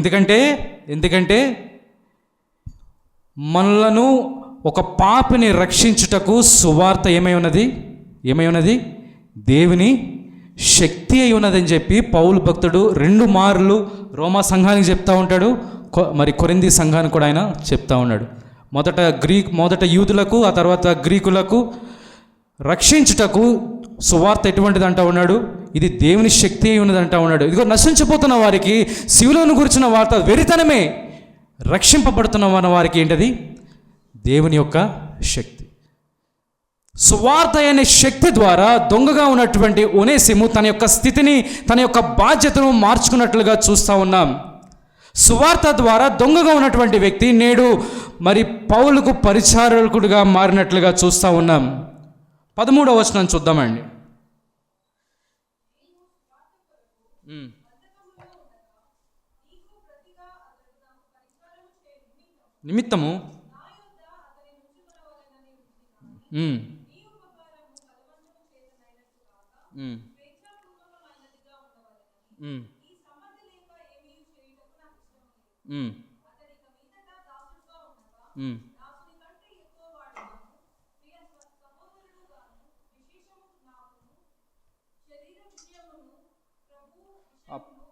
ఎందుకంటే మనలను ఒక పాపిని రక్షించుటకు సువార్త ఏమై ఉన్నది? దేవుని శక్తి అయి ఉన్నదని చెప్పి పౌలు భక్తుడు 2 మార్లు రోమా సంఘానికి చెప్తా ఉంటాడు, మరి కొరింథీ సంఘానికి కూడా ఆయన చెప్తా ఉన్నాడు. మొదట యూదులకు, ఆ తర్వాత గ్రీకులకు రక్షించుటకు సువార్త ఎటువంటిది అంటా ఉన్నాడు? ఇది దేవుని శక్తి అయి ఉన్నది అంటా ఉన్నాడు. ఇదిగో నశించిపోతున్న వారికి శిలువను గురించిన వార్త వెరితనమే, రక్షింపబడుతున్న వారికి ఏంటది? దేవుని యొక్క శక్తి. సువార్త అనే శక్తి ద్వారా దొంగగా ఉన్నటువంటి ఒనేసిము తన యొక్క స్థితిని, తన యొక్క బాధ్యతను మార్చుకున్నట్లుగా చూస్తూ ఉన్నాం. సువార్త ద్వారా దొంగగా ఉన్నటువంటి వ్యక్తి నేడు మరి పౌలుకు పరిచారకుడిగా మారినట్లుగా చూస్తూ ఉన్నాం. 13వ వచనం చూద్దామండి. నిమిత్తము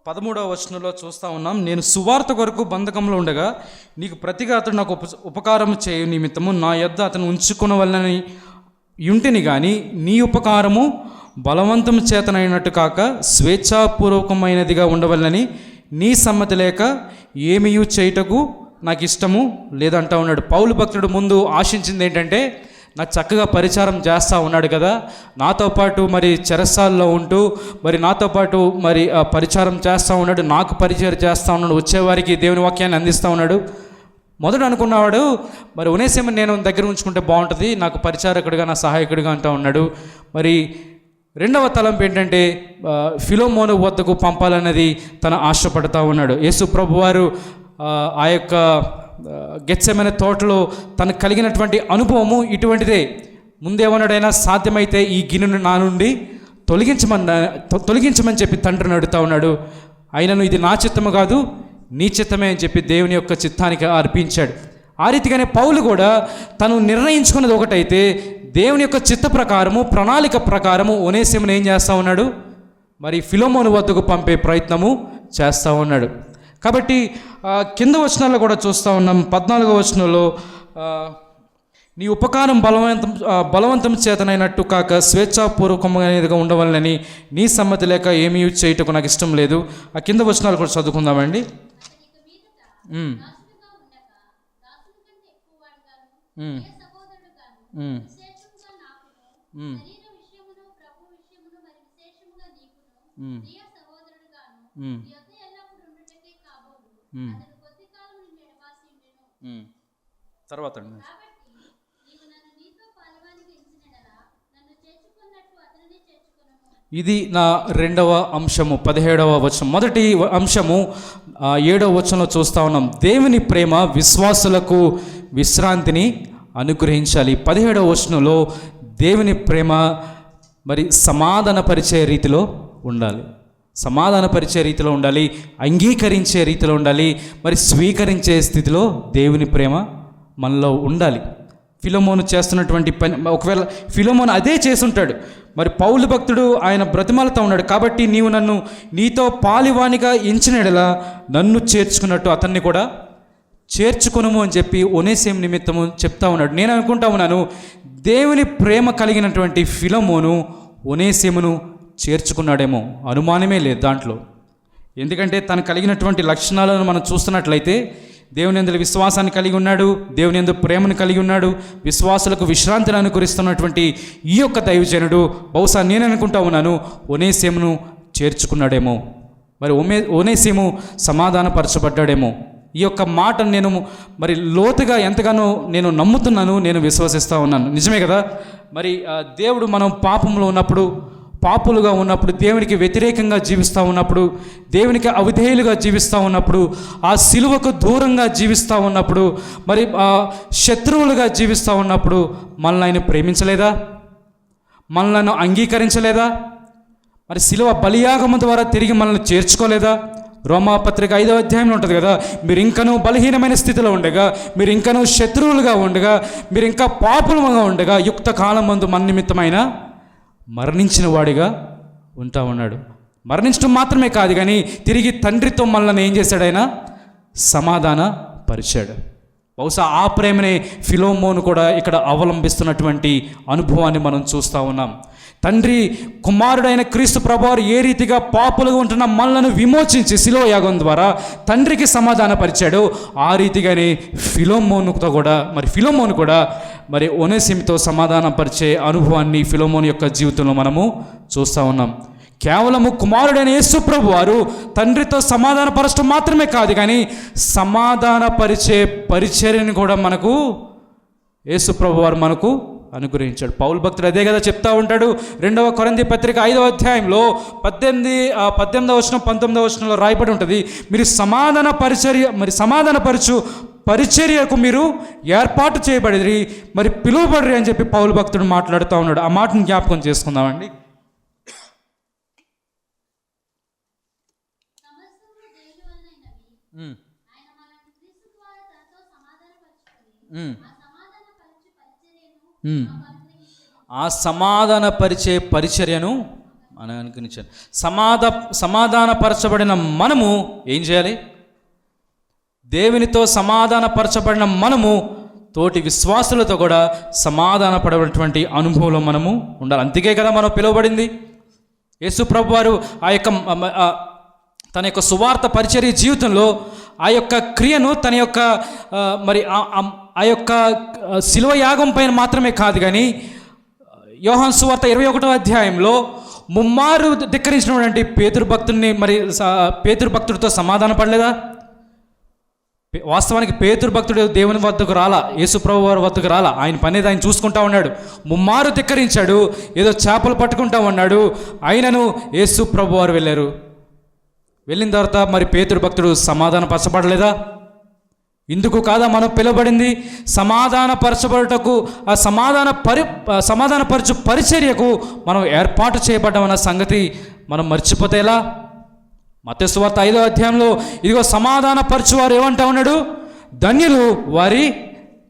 పదమూడవ వచనంలో చూస్తూ ఉన్నాం, నేను సువార్త కొరకు బంధకంలో ఉండగా నీకు ప్రతిగా అతడు నాకు ఉపకారం చేయు నిమిత్తము నా యొద్ద అతను ఉంచుకునవలనని యుంటిని కానీ నీ ఉపకారము బలవంతం చేతనైనట్టు కాక స్వేచ్ఛాపూర్వకమైనదిగా ఉండవలనని నీ సమ్మతి లేక ఏమీ చేయుటకు నాకు ఇష్టము లేదంటా ఉన్నాడు. పౌలు భక్తుడు ముందు ఆశించింది ఏంటంటే, నాకు చక్కగా పరిచారం చేస్తూ ఉన్నాడు కదా, నాతో పాటు మరి చెరసాల్లో ఉంటూ మరి నాతో పాటు మరి పరిచారం చేస్తూ ఉన్నాడు, నాకు పరిచయం చేస్తూ ఉన్నాడు, వచ్చేవారికి దేవుని వాక్యాన్ని అందిస్తూ ఉన్నాడు. మొదట అనుకున్నవాడు మరి ఒనేసిము నేను దగ్గర ఉంచుకుంటే బాగుంటుంది, నాకు పరిచారకుడిగా నా సహాయకుడిగా అంటూ ఉన్నాడు. మరి రెండవ తలంపు ఏంటంటే ఫిలమోను వద్దకు పంపాలన్నది తన ఆశపడుతూ ఉన్నాడు. యేసు ప్రభువారు ఆ యొక్క గెత్సెమనే తోటలో తనకు కలిగినటువంటి అనుభవము ఇటువంటిదే. ముందేమన్నాడైనా, సాధ్యమైతే ఈ గిన్నెను నా నుండి తొలగించమని చెప్పి తండ్రిని అడుగుతా ఉన్నాడు. అయినను ఇది నా చిత్తము కాదు, నీ చిత్తమే అని చెప్పి దేవుని యొక్క చిత్తానికి అర్పించాడు. ఆ రీతిగానే పౌలు కూడా తను నిర్ణయించుకున్నది ఒకటైతే దేవుని యొక్క చిత్త ప్రకారము, ప్రణాళిక ప్రకారము ఒనేసిమును ఏం చేస్తూ ఉన్నాడు, మరి ఫిలోమోను వద్దకు పంపే ప్రయత్నము చేస్తూ ఉన్నాడు. కాబట్టి కింద వచనాల్లో కూడా చూస్తూ ఉన్నాం. 14వ వచనంలో నీ ఉపకారం బలవంతం చేతనైనట్టు కాక స్వేచ్ఛాపూర్వకమైనదిగా ఉండవాలని నీ సమ్మతి లేక ఏమీ చేయటకు నాకు ఇష్టం లేదు. ఆ కింద వచనాలు కూడా చదువుకుందామండి. తర్వాత ఇది నా రెండవ అంశము, 17వ వచనం. మొదటి అంశము 7వ వచనంలో చూస్తూ ఉన్నాం. దేవుని ప్రేమ విశ్వాసులకు విశ్రాంతిని అనుగ్రహించాలి. 17వ వచనంలో దేవుని ప్రేమ మరి సమాధానపరిచే రీతిలో ఉండాలి, సమాధానపరిచే రీతిలో ఉండాలి, అంగీకరించే రీతిలో ఉండాలి, మరి స్వీకరించే స్థితిలో దేవుని ప్రేమ మనలో ఉండాలి. ఫిలోమోను చేస్తున్నటువంటి పని, ఒకవేళ ఫిలోమోను అదే చేసుంటాడు, మరి పౌలు భక్తుడు ఆయన బ్రతిమాలతో ఉన్నాడు. కాబట్టి నీవు నన్ను నీతో పాలివానిగా ఎంచినడలా నన్ను చేర్చుకున్నట్టు అతన్ని కూడా చేర్చుకొనుము అని చెప్పి ఒనేసిము నిమిత్తము చెప్తా ఉన్నాడు. నేను అనుకుంటా ఉన్నాను, దేవుని ప్రేమ కలిగినటువంటి ఫిలోమోను ఒనేసిమును చేర్చుకున్నాడేమో, అనుమానమే లేదు దాంట్లో. ఎందుకంటే తను కలిగినటువంటి లక్షణాలను మనం చూస్తున్నట్లయితే దేవుని యందు విశ్వాసాన్ని కలిగి ఉన్నాడు, దేవుని యందు ప్రేమను కలిగి ఉన్నాడు, విశ్వాసులకు విశ్రాంతిని అనుకరిస్తున్నటువంటి ఈ యొక్క దైవజనుడు బహుశా నేను అనుకుంటా ఉన్నాను ఒనేసిమును చేర్చుకున్నాడేమో, మరి ఒనేసిము సమాధానపరచబడ్డాడేమో. ఈ యొక్క మాటను నేను మరి లోతుగా ఎంతగానో నేను నమ్ముతున్నాను, నేను విశ్వసిస్తూ ఉన్నాను. నిజమే కదా. మరి దేవుడు మనం పాపంలో ఉన్నప్పుడు, పాపులుగా ఉన్నప్పుడు, దేవునికి వ్యతిరేకంగా జీవిస్తూ ఉన్నప్పుడు, దేవునికి అవిధేయులుగా జీవిస్తూ ఉన్నప్పుడు, ఆ సిలువకు దూరంగా జీవిస్తూ ఉన్నప్పుడు, మరి శత్రువులుగా జీవిస్తూ ఉన్నప్పుడు మనల్ని ఆయన ప్రేమించలేదా, మనల్ని అంగీకరించలేదా, మరి సిలువ బలియాగము ద్వారా తిరిగి మనల్ని చేర్చుకోలేదా? రోమాపత్రిక 5వ అధ్యాయంలో ఉంటుంది కదా, మీరు ఇంకనూ బలహీనమైన స్థితిలో ఉండగా, మీరు ఇంకనూ శత్రువులుగా ఉండగా, మీరు ఇంకా పాపులుగా ఉండగా యుక్త కాలం మందు మన నిమిత్తమైన మరణించిన వాడిగా ఉంటా ఉన్నాడు. మరణించడం మాత్రమే కాదు కానీ తిరిగి తండ్రితో మనల్ని ఏం చేశాడు, ఆయన సమాధాన పరిచాడు. బహుశా ఆ ప్రేమనే ఫిలోమోను కూడా ఇక్కడ అవలంబిస్తున్నటువంటి అనుభవాన్ని మనం చూస్తూ ఉన్నాం. తండ్రి కుమారుడైన క్రీస్తు ప్రభువారు ఏ రీతిగా పాపులుగా ఉంటున్న మనలను విమోచించి శిలువ యాగం ద్వారా తండ్రికి సమాధానపరిచాడు, ఆ రీతిగానే ఫిలోమోను కూడా మరి ఒనేసిముతో సమాధానపరిచే అనుభవాన్ని ఫిలోమోను యొక్క జీవితంలో మనము చూస్తూ ఉన్నాం. కేవలము కుమారుడైన యేసు ప్రభువారు తండ్రితో సమాధానపరచడం మాత్రమే కాదు కానీ సమాధానపరిచే పరిచర్యని కూడా మనకు యేసు ప్రభువారు మనకు అనుగ్రహించాడు. పౌలు భక్తుడు అదే కదా చెప్తా ఉంటాడు. 2వ కొరింథీ పత్రిక 5వ అధ్యాయంలో 18వ వచనం 19వ వచనంలో రాయబడి ఉంటుంది, మీరు సమాధానపరచు పరిచర్యకు మీరు ఏర్పాటు చేయబడి మరి పిలువబడరి అని చెప్పి పౌలు భక్తుడు మాట్లాడుతూ ఉన్నాడు. ఆ మాటను జ్ఞాపకం చేసుకుందామండి. ఆ సమాధానపరిచే పరిచర్యను మనం అనుకునిచ్చాను. సమాధానపరచబడిన మనము ఏం చేయాలి? దేవునితో సమాధానపరచబడిన మనము తోటి విశ్వాసులతో కూడా సమాధానపడేటువంటి అనుభవంలో మనము ఉండాలి. అందుకే కదా మనం పిలువబడింది. యేసు ప్రభు వారు తన యొక్క సువార్త పరిచర్య జీవితంలో ఆ యొక్క క్రియను తన యొక్క మరి ఆ యొక్క శిలువ యాగం పైన మాత్రమే కాదు కానీ యోహాను సువార్త 21వ అధ్యాయంలో ముమ్మారు ధిక్కరించినటువంటి పేతురు భక్తుడిని మరి పేతురు భక్తుడితో సమాధాన పడలేదా? వాస్తవానికి పేతురు భక్తుడు దేవుని వద్దకు రాలా, యేసు ప్రభు వారి వద్దకు రాలా. ఆయన పనేది ఆయన చూసుకుంటా ఉన్నాడు. ముమ్మారు ధిక్కరించాడు, ఏదో చేపలు పట్టుకుంటా ఉన్నాడు. ఆయనను యేసు ప్రభు వారు వెళ్ళారు. వెళ్ళిన తర్వాత మరి పేతురు భక్తుడు సమాధానపరచబడలేదా? ఇందుకు కాదా మనం పిలువబడింది? సమాధానపరచబడుటకు, ఆ సమాధానపరచు పరిచర్యకు మనం ఏర్పాటు చేయబడ్డామన్న సంగతి మనం మర్చిపోతే ఎలా? మత్తయి సువార్త 5వ అధ్యాయంలో ఇదిగో సమాధానపరచువారు ఏమంటా ఉన్నాడు? ధన్యులు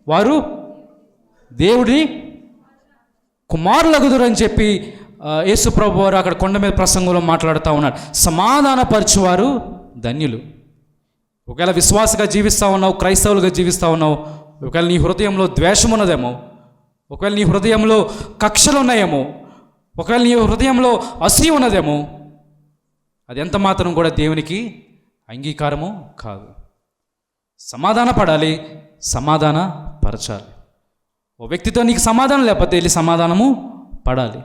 వారు దేవుడి కుమారులగుదురు అని చెప్పి యేసు ప్రభు వారు అక్కడ కొండ మీద ప్రసంగంలో మాట్లాడుతూ ఉన్నాడు. సమాధానపరచువారు ధన్యులు. ఒకవేళ విశ్వాసగా జీవిస్తూ ఉన్నావు, క్రైస్తవులుగా జీవిస్తూ ఉన్నావు, ఒకవేళ నీ హృదయంలో ద్వేషం ఉన్నదేమో, ఒకవేళ నీ హృదయంలో కక్షలు ఉన్నాయేమో, ఒకవేళ నీ హృదయంలో అసూయ ఉన్నదేమో, అది ఎంత మాత్రం కూడా దేవునికి అంగీకారము కాదు. సమాధాన పడాలి, సమాధాన పరచాలి. ఓ వ్యక్తితో నీకు సమాధానం లేకపోతే వెళ్ళి సమాధానము పడాలి.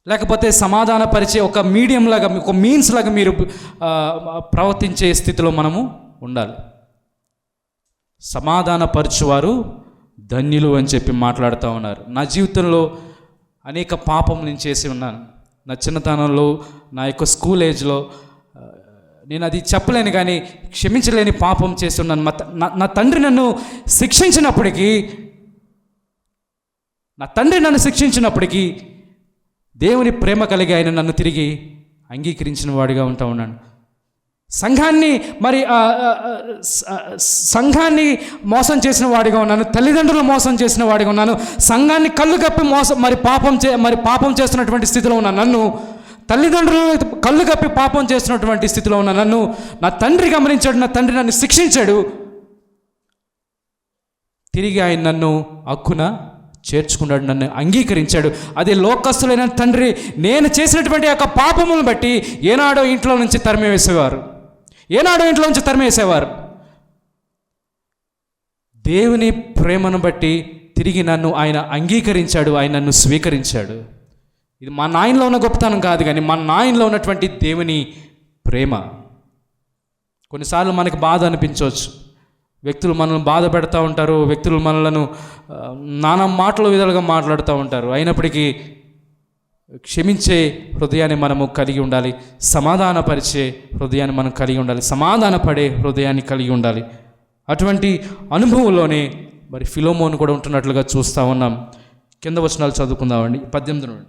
లేకపోతే సమాధానపరిచే ఒక మీడియం లాగా, ఒక మీన్స్ లాగా మీరు ప్రవర్తించే స్థితిలో మనము ఉండాలి. సమాధానపరచువారు ధన్యులు అని చెప్పి మాట్లాడుతూ ఉన్నారు. నా జీవితంలో అనేక పాపం నేను చేసి ఉన్నాను. నా చిన్నతనంలో, నా యొక్క స్కూల్ ఏజ్లో నేను అది చెప్పలేను, కానీ క్షమించలేని పాపం చేసి ఉన్నాను. నా తండ్రి నన్ను శిక్షించినప్పటికీ దేవుని ప్రేమ కలిగి ఆయన నన్ను తిరిగి అంగీకరించిన వాడిగా ఉంటా ఉన్నాను. సంఘాన్ని మోసం చేసిన వాడిగా ఉన్నాను, తల్లిదండ్రులు మోసం చేసిన వాడిగా ఉన్నాను, సంఘాన్ని కళ్ళు కప్పి పాపం చేస్తున్నటువంటి స్థితిలో ఉన్న నన్ను, తల్లిదండ్రులు కళ్ళు కప్పి పాపం చేస్తున్నటువంటి స్థితిలో ఉన్న నన్ను నా తండ్రి గమనించాడు. నా తండ్రి నన్ను శిక్షించాడు. తిరిగి ఆయన నన్ను హక్కున చేర్చుకున్నాడు, నన్ను అంగీకరించాడు. అదే లోకస్తులైన తండ్రి నేను చేసినటువంటి యొక్క పాపములను బట్టి ఏనాడో ఇంట్లో నుంచి తరిమేసేవారు. దేవుని ప్రేమను బట్టి తిరిగి నన్ను ఆయన అంగీకరించాడు, ఆయన నన్ను స్వీకరించాడు. ఇది మా నాయనలో ఉన్న గొప్పతనం కాదు, కానీ మా నాయనలో ఉన్నటువంటి దేవుని ప్రేమ. కొన్నిసార్లు మనకు బాధ అనిపించవచ్చు, వ్యక్తులు మనల్ని బాధ పెడతా ఉంటారు, వ్యక్తులు మనలను నానా మాటలు విధాలుగా మాట్లాడుతూ ఉంటారు. అయినప్పటికీ క్షమించే హృదయాన్ని మనము కలిగి ఉండాలి, సమాధానపరిచే హృదయాన్ని మనం కలిగి ఉండాలి, సమాధానపడే హృదయాన్ని కలిగి ఉండాలి. అటువంటి అనుభవంలోనే మరి ఫిలోమోను కూడా ఉంటున్నట్లుగా చూస్తూ ఉన్నాం. కింద వచనాలు చదువుకుందామండి. 18 నుండి.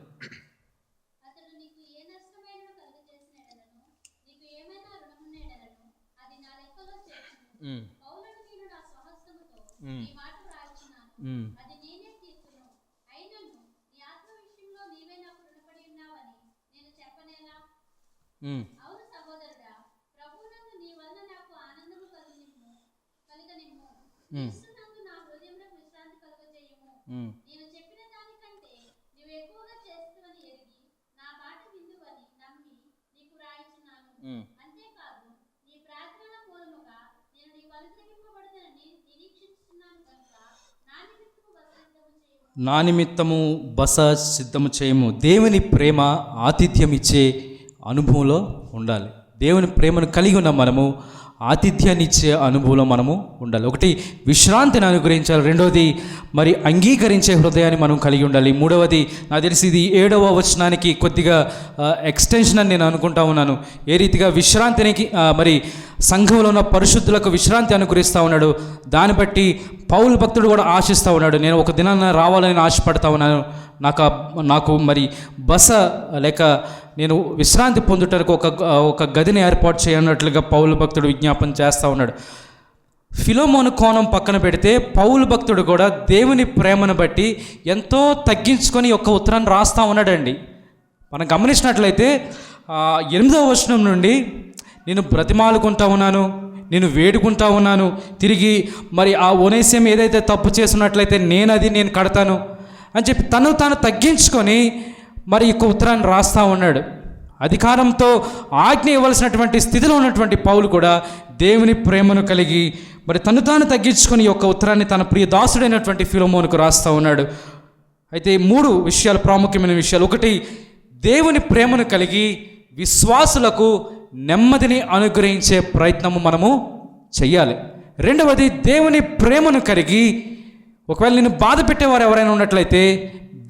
నా నిమిత్తము బస సిద్ధము చేయము. దేవుని ప్రేమ ఆతిథ్యం ఇచ్చే అనుభవంలో ఉండాలి. దేవుని ప్రేమను కలిగి ఉన్న మనము ఆతిథ్యాన్ని ఇచ్చే అనుభవంలో మనము ఉండాలి. ఒకటి, విశ్రాంతిని అనుగ్రహించాలి. రెండవది, మరి అంగీకరించే హృదయాన్ని మనం కలిగి ఉండాలి. మూడవది, నాకు తెలిసి ఇది 7వ వచనానికి కొద్దిగా ఎక్స్టెన్షన్ అని నేను అనుకుంటా ఉన్నాను. ఏ రీతిగా విశ్రాంతికి మరి సంఘంలో ఉన్న పరిశుద్ధులకు విశ్రాంతి అనుగ్రహిస్తూ ఉన్నాడు, దాన్ని బట్టి పౌలు భక్తుడు కూడా ఆశిస్తూ ఉన్నాడు. నేను ఒక దినాన్ని రావాలని ఆశపడతా ఉన్నాను, నాకు మరి బస లేక నేను విశ్రాంతి పొందుటకు ఒక గదిని ఏర్పాటు చేయనట్లుగా పౌలు భక్తుడు విజ్ఞాపన చేస్తూ ఉన్నాడు. ఫిలోమోను కోణం పక్కన పెడితే పౌలు భక్తుడు కూడా దేవుని ప్రేమను బట్టి ఎంతో తగ్గించుకొని ఒక ఉత్తరాన్ని రాస్తూ ఉన్నాడండి. మనం గమనించినట్లయితే 8వ వచనం నుండి నేను బ్రతిమాలుకుంటా ఉన్నాను, నేను వేడుకుంటా ఉన్నాను, తిరిగి మరి ఆ ఒనేసియం ఏదైతే తప్పు చేస్తున్నట్లయితే నేను కడతాను అని చెప్పి తాను తగ్గించుకొని మరి ఈ ఉత్తరాన్ని రాస్తూ ఉన్నాడు. అధికారంతో ఆజ్ఞ ఇవ్వాల్సినటువంటి స్థితిలో ఉన్నటువంటి పౌలు కూడా దేవుని ప్రేమను కలిగి మరి తాను తగ్గించుకొని ఈ యొక్క ఉత్తరాన్ని తన ప్రియ దాసుడైనటువంటి ఫిలోమోనుకు రాస్తూ ఉన్నాడు. అయితే 3 విషయాలు, ప్రాముఖ్యమైన విషయాలు. ఒకటి, దేవుని ప్రేమను కలిగి విశ్వాసులకు నెమ్మదిని అనుగ్రహించే ప్రయత్నము మనము చెయ్యాలి. రెండవది, దేవుని ప్రేమను కలిగి ఒకవేళ నేను బాధ పెట్టేవారు ఎవరైనా ఉన్నట్లయితే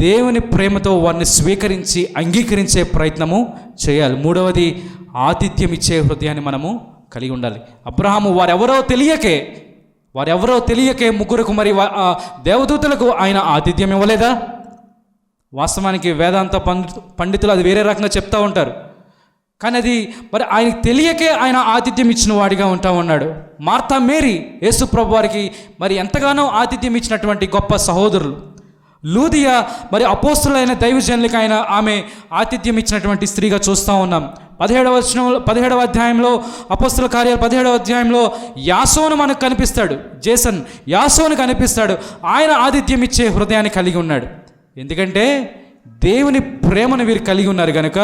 దేవుని ప్రేమతో వారిని స్వీకరించి అంగీకరించే ప్రయత్నము చేయాలి. మూడవది, ఆతిథ్యం ఇచ్చే హృదయాన్ని మనము కలిగి ఉండాలి. అబ్రహాము వారెవరో తెలియకే ముగ్గురకు మరి దేవదూతలకు ఆయన ఆతిథ్యం ఇవ్వలేదా? వాస్తవానికి వేదాంత పండితులు అది వేరే రకంగా చెప్తూ ఉంటారు. కానీ అది మరి ఆయనకు తెలియకే ఆయన ఆతిథ్యం ఇచ్చిన వాడిగా ఉంటా ఉన్నాడు. మార్తా మేరీ యేసు ప్రభు వారికి మరి ఎంతగానో ఆతిథ్యం ఇచ్చినటువంటి గొప్ప సహోదరులు. లూదియా మరి అపోస్తులైన దైవజనులకు ఆమె ఆతిథ్యం ఇచ్చినటువంటి స్త్రీగా చూస్తూ ఉన్నాం. 17వ అధ్యాయంలో అపోస్తుల కార్యాలు 17వ అధ్యాయంలో యాసోను మనకు కనిపిస్తాడు. యాసోను కనిపిస్తాడు. ఆయన ఆతిథ్యం ఇచ్చే హృదయాన్ని కలిగి ఉన్నాడు. ఎందుకంటే దేవుని ప్రేమను వీరు కలిగి ఉన్నారు కనుక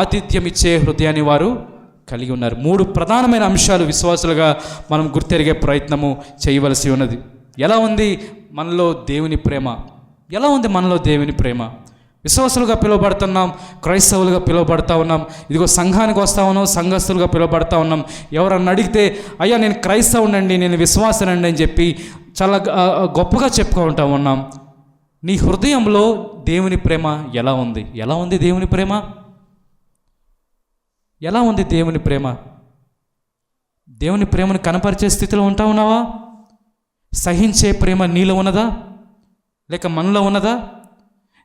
ఆతిథ్యం ఇచ్చే హృదయాన్ని వారు కలిగి ఉన్నారు. 3 ప్రధానమైన అంశాలు విశ్వాసులుగా మనం గుర్తెరిగే ప్రయత్నము చేయవలసి ఉన్నది. ఎలా ఉంది మనలో దేవుని ప్రేమ? ఎలా ఉంది మనలో దేవుని ప్రేమ? విశ్వాసులుగా పిలువబడుతున్నాం, క్రైస్తవులుగా పిలువబడతా ఉన్నాం. ఇదిగో సంఘానికి వస్తూ ఉన్నాం, సంఘస్థులుగా పిలువబడతా ఉన్నాం. ఎవరన్నా అడిగితే అయ్యా నేను క్రైస్తవునండి, నేను విశ్వాసనండి అని చెప్పి చాలా గొప్పగా చెప్పుకుంటూ ఉన్నాం. నీ హృదయంలో దేవుని ప్రేమ ఎలా ఉంది? ఎలా ఉంది దేవుని ప్రేమ? ఎలా ఉంది దేవుని ప్రేమ? దేవుని ప్రేమను కనపరిచే స్థితిలో ఉంటా ఉన్నావా? సహించే ప్రేమ నీలో ఉన్నదా? లేక మనలో ఉన్నదా?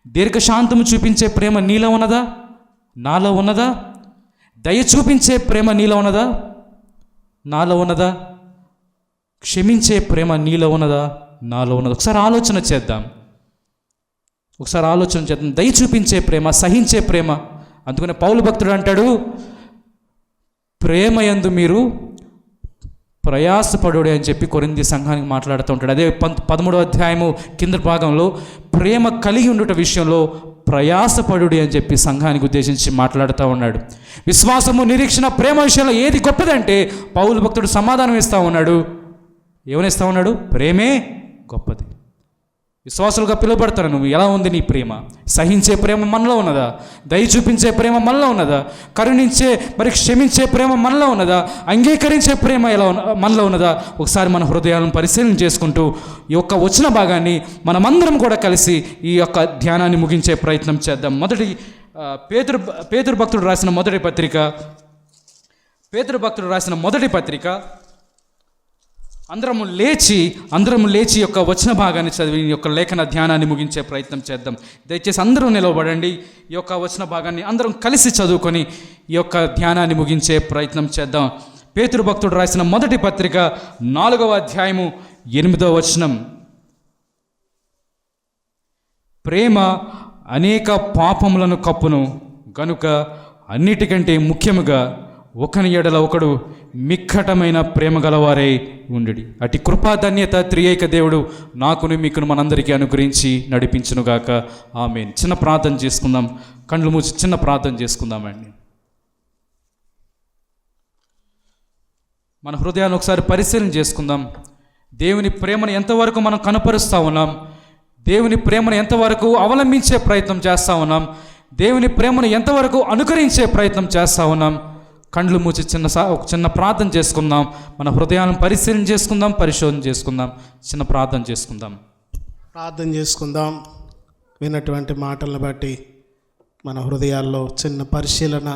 దీర్ఘశాంతము చూపించే ప్రేమ నీలో ఉన్నదా? నాలో ఉన్నదా? దయ చూపించే ప్రేమ నీలో ఉన్నదా? నాలో ఉన్నదా? క్షమించే ప్రేమ నీలో ఉన్నదా? నాలో ఉన్నదా? ఒకసారి ఆలోచన చేద్దాం. దయ చూపించే ప్రేమ, సహించే ప్రేమ. అందుకనే పౌలు భక్తుడు అంటాడు, ప్రేమయందు మీరు ప్రయాసపడుడే అని చెప్పి కొరింథీ సంఘానికి మాట్లాడుతూ ఉంటాడు. అదే 13వ అధ్యాయము కింద భాగంలో ప్రేమ కలిగి ఉండుట విషయంలో ప్రయాసపడుడి అని చెప్పి సంఘానికి ఉద్దేశించి మాట్లాడుతూ ఉన్నాడు. విశ్వాసము, నిరీక్షణ, ప్రేమ విషయంలో ఏది గొప్పదంటే పౌలు భక్తుడు సమాధానం ఇస్తూ ఉన్నాడు. ఏమనిస్తూ ఉన్నాడు? ప్రేమే గొప్పది. విశ్వాసులుగా పిలువబడతారు. నువ్వు ఎలా ఉంది నీ ప్రేమ? సహించే ప్రేమ మనలో ఉన్నదా? దయ చూపించే ప్రేమ మనలో ఉన్నదా? కరుణించే మరి క్షమించే ప్రేమ మనలో ఉన్నదా? అంగీకరించే ప్రేమ మనలో ఉన్నదా? ఒకసారి మన హృదయాలను పరిశీలన చేసుకుంటూ ఈ యొక్క వచ్చిన భాగాన్ని మనమందరం కూడా కలిసి ఈ యొక్క ధ్యానాన్ని ముగించే ప్రయత్నం చేద్దాం. పేతురు భక్తుడు రాసిన మొదటి పత్రిక అందరము లేచి యొక్క వచన భాగాన్ని చదివి ఈ యొక్క లేఖన ధ్యానాన్ని ముగించే ప్రయత్నం చేద్దాం. దయచేసి అందరూ నిలవబడండి. ఈ యొక్క వచన భాగాన్ని అందరం కలిసి చదువుకొని ఈ యొక్క ధ్యానాన్ని ముగించే ప్రయత్నం చేద్దాం. పేతురు భక్తుడు రాసిన మొదటి పత్రిక 4వ అధ్యాయము 8వ వచనం. ప్రేమ అనేక పాపములను కప్పును గనుక అన్నిటికంటే ముఖ్యముగా ఒకని ఎడల ఒకడు మిక్కటమైన ప్రేమ గలవారై ఉండుడి. అటు కృపాధన్యత త్రియేక దేవుడు నాకును మీకును మనందరికీ అనుగ్రహించి నడిపించునుగాక. ఆమేన్. చిన్న ప్రార్థన చేసుకుందాం. కళ్ళు మూసి చిన్న ప్రార్థన చేసుకుందామండి. మన హృదయాన్ని ఒకసారి పరిశీలన చేసుకుందాం. దేవుని ప్రేమను ఎంతవరకు మనం కనపరుస్తూ ఉన్నాం? దేవుని ప్రేమను ఎంతవరకు అవలంబించే ప్రయత్నం చేస్తూ ఉన్నాం? దేవుని ప్రేమను ఎంతవరకు అనుకరించే ప్రయత్నం చేస్తూ ఉన్నాం? కళ్ళు మూసి ఒక చిన్న ప్రార్థన చేసుకుందాం. మన హృదయాలను పరిశీలన చేసుకుందాం, పరిశోధన చేసుకుందాం. చిన్న ప్రార్థన చేసుకుందాం. విన్నటువంటి మాటలను బట్టి మన హృదయాల్లో చిన్న పరిశీలన,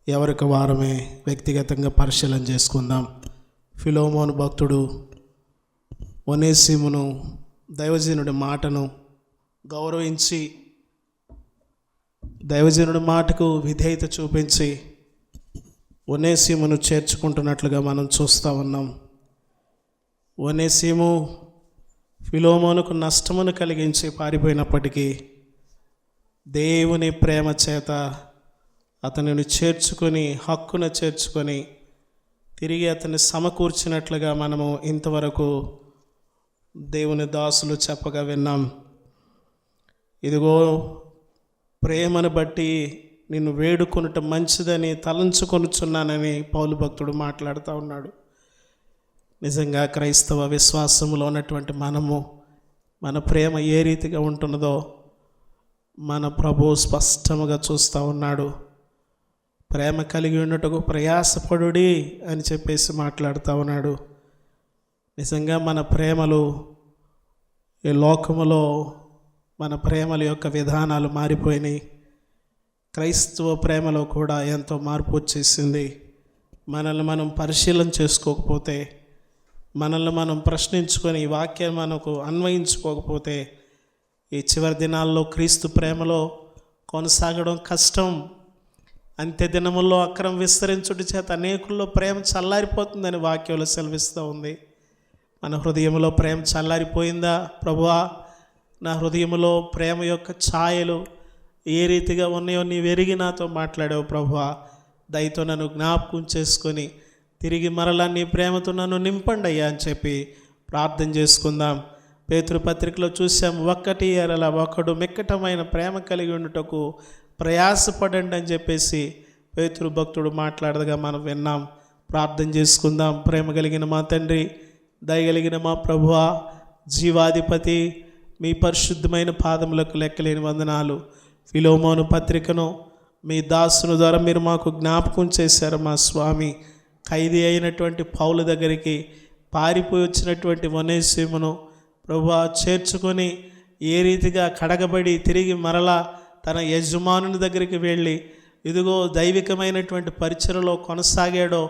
ఎవరికి వారమే వ్యక్తిగతంగా పరిశీలన చేసుకుందాం. ఫిలోమోను భక్తుడు ఒనేసిమును దైవజనుడి మాటను గౌరవించి, దైవజనుడి మాటకు విధేయత చూపించి ఒనేసిమును చేర్చుకుంటున్నట్లుగా మనం చూస్తూ ఉన్నాం. ఒనేసిము ఫిలోమోనుకు నష్టమును కలిగించి పారిపోయినప్పటికీ దేవుని ప్రేమ చేత అతనిని చేర్చుకొని, హక్కును చేర్చుకొని తిరిగి అతన్ని సమకూర్చినట్లుగా మనము ఇంతవరకు దేవుని దాసులు చెప్పగా విన్నాం. ఇదిగో ప్రేమను బట్టి నిన్ను వేడుకొనుట మంచిదని తలంచుకొనుచున్నానని పౌలు భక్తుడు మాట్లాడుతూ ఉన్నాడు. నిజంగా క్రైస్తవ విశ్వాసములో ఉన్నటువంటి మనము, మన ప్రేమ ఏ రీతిగా ఉంటున్నదో మన ప్రభువు స్పష్టముగా చూస్తూ ఉన్నాడు. ప్రేమ కలిగి ఉన్నట్టుకు ప్రయాసపడుడి అని చెప్పేసి మాట్లాడుతూ ఉన్నాడు. నిజంగా మన ప్రేమలు ఈ లోకములో మన ప్రేమల యొక్క విధానాలు మారిపోయినాయి. క్రైస్తవ ప్రేమలో కూడా ఎంతో మార్పు వచ్చేసింది. మనల్ని మనం పరిశీలన చేసుకోకపోతే, మనల్ని మనం ప్రశ్నించుకొని ఈ వాక్యాన్ని మనకు అన్వయించుకోకపోతే ఈ చివరి దినాల్లో క్రీస్తు ప్రేమలో కొనసాగడం కష్టం. అంత్య దినముల్లో అక్రమం విస్తరించుట చేత అనేకుల్లో ప్రేమ చల్లారిపోతుందని వాక్యంలో సెలవిస్తూ ఉంది. మన హృదయంలో ప్రేమ చల్లారిపోయిందా? ప్రభువా, నా హృదయంలో ప్రేమ యొక్క ఛాయలు ఏ రీతిగా ఉన్నాయో నీవు ఎరిగి నాతో మాట్లాడావు ప్రభువా. దయతో నన్ను జ్ఞాపకం చేసుకొని తిరిగి మరలా నీ ప్రేమతో నన్ను నింపండి అయ్యా అని చెప్పి ప్రార్థన చేసుకుందాం. పేతురు పత్రికలో చూసాం, ఒక్కటి ఎరల ఒకడు మిక్కటమైన ప్రేమ కలిగి ఉండుటకు ప్రయాసపడండి అని చెప్పేసి పేతురు భక్తుడు మాట్లాడగా మనం విన్నాం. ప్రార్థన చేసుకుందాం. ప్రేమ కలిగిన మా తండ్రి, దయగలిగిన మా ప్రభువా, జీవాధిపతి, మీ పరిశుద్ధమైన పాదములకు లెక్కలేని వందనాలు. ఫిలోమోను పత్రికను మీ దాసుని ద్వారా మీరు మాకు జ్ఞాపకం చేశారు మా స్వామి. ఖైదీ అయినటువంటి పౌలు దగ్గరికి పారిపోయి వచ్చినటువంటి ఒనేసిమును ప్రభువా చేర్చుకొని ఏ రీతిగా కడగబడి తిరిగి మరలా తన యజమానుని దగ్గరికి వెళ్ళి ఇదిగో దైవికమైనటువంటి పరిచయలో కొనసాగాడో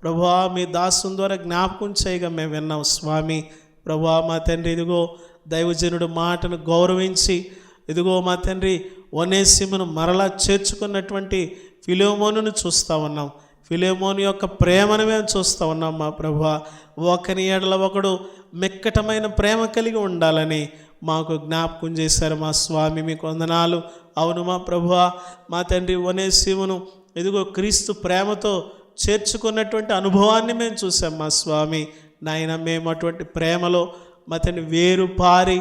ప్రభువా, మీ దాసుని ద్వారా జ్ఞాపకం చేయగా మేము విన్నాం స్వామి. ప్రభువా మా తండ్రి, ఇదిగో దైవజనుడు మాటను గౌరవించి ఇదిగో మా తండ్రి ఒనేసిమును మరలా చేర్చుకున్నటువంటి ఫిలోమోనును చూస్తూ ఉన్నాం. ఫిలోమోను యొక్క ప్రేమను మేము చూస్తూ ఉన్నాం మా ప్రభువా. ఒకని ఎడల ఒకడు మిక్కటమైన ప్రేమ కలిగి ఉండాలని మాకు జ్ఞాపకం చేశారు మా స్వామి. మీకు వందనాలు. అవును మా ప్రభువా, మా తండ్రి ఒనేసిమును ఇదిగో క్రీస్తు ప్రేమతో చేర్చుకున్నటువంటి అనుభవాన్ని మేము చూసాం మా స్వామి. నాయన, మేము అటువంటి ప్రేమలో మా తండ్రి వేరు పారి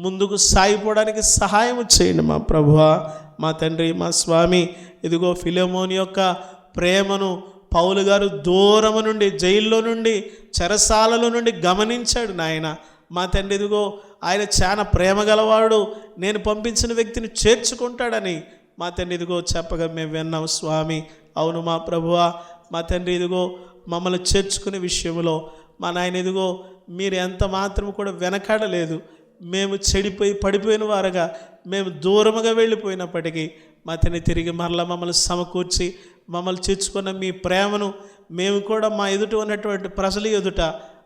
ముందుకు సాగిపోవడానికి సహాయం చేయండి మా ప్రభువా. మా తండ్రి, మా స్వామి, ఇదిగో ఫిలోమోను యొక్క ప్రేమను పౌలు గారు దూరము నుండి, జైల్లో నుండి, చెరసాలలో నుండి గమనించాడు నాయన. మా తండ్రి, ఇదిగో ఆయన చాలా ప్రేమ గలవాడు, నేను పంపించిన వ్యక్తిని చేర్చుకుంటాడని మా తండ్రి ఇదిగో చెప్పగా మేము విన్నాం స్వామి. అవును మా ప్రభువా, మా తండ్రి, ఇదిగో మమ్మల్ని చేర్చుకునే విషయంలో మా నాయన ఇదిగో మీరు ఎంత మాత్రం కూడా వెనకాడలేదు. మేము చెడిపోయి పడిపోయిన వారుగా మేము దూరముగా వెళ్ళిపోయినప్పటికీ మా తండ్రి తిరిగి మరలా మమ్మల్ని సమకూర్చి మమ్మల్ని చేర్చుకున్న మీ ప్రేమను మేము కూడా మా ఎదుట ఉన్నటువంటి ప్రజల ఎదుట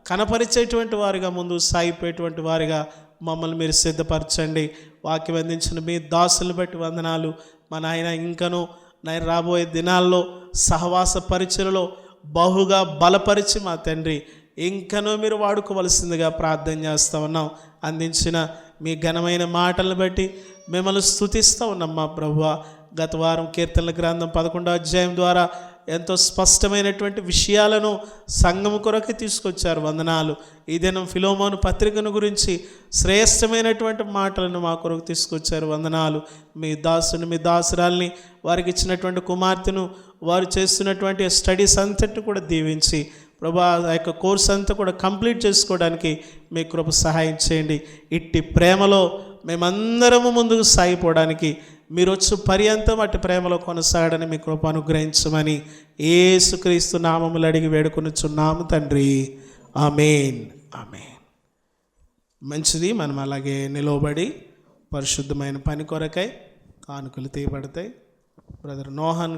కనపరిచేటువంటి వారిగా, ముందు సాగిపోయేటువంటి వారిగా మమ్మల్ని మీరు సిద్ధపరచండి. వాక్యం అందించిన మీ దాసులను బట్టి వందనాలు. మా నాయన ఇంకను నాయన రాబోయే దినాల్లో సహవాస పరిచయలో బహుగా బలపరిచి మా తండ్రి ఇంకనూ మీరు వాడుకోవలసిందిగా ప్రార్థన చేస్తూ ఉన్నాం. అందించిన మీ ఘనమైన మాటలను బట్టి మిమ్మల్ని స్తుతిస్తూ ఉన్నాం మా ప్రభువా. గత వారం కీర్తనల గ్రంథం 11వ అధ్యాయం ద్వారా ఎంతో స్పష్టమైనటువంటి విషయాలను సంఘం కొరకు తీసుకొచ్చారు. వందనాలు. ఈ దినం ఫిలోమోను పత్రికను గురించి శ్రేష్టమైనటువంటి మాటలను మా కొరకు తీసుకొచ్చారు. వందనాలు. మీ దాసుని, మీ దాసురాల్ని, వారికి ఇచ్చినటువంటి కుమార్తెను, వారు చేస్తున్నటువంటి స్టడీస్ అంతటిని కూడా దీవించి ప్రభా, ఆ యొక్క కోర్స్ అంతా కూడా కంప్లీట్ చేసుకోవడానికి మీ కృప సహాయం చేయండి. ఇట్టి ప్రేమలో మేమందరము ముందుకు సాగిపోవడానికి మీరు వచ్చు పర్యంతం అట్టి ప్రేమలో కొనసాగడానికి మీ కృప అనుగ్రహించమని యేసుక్రీస్తు నామములు అడిగి వేడుకొనుచున్నాము తండ్రి. ఆమేన్, ఆమేన్. మంచిది. మనం అలాగే నిలవబడి పరిశుద్ధమైన పని కొరకై కానుకలు తీయబడతాయి. బ్రదర్ నోహన్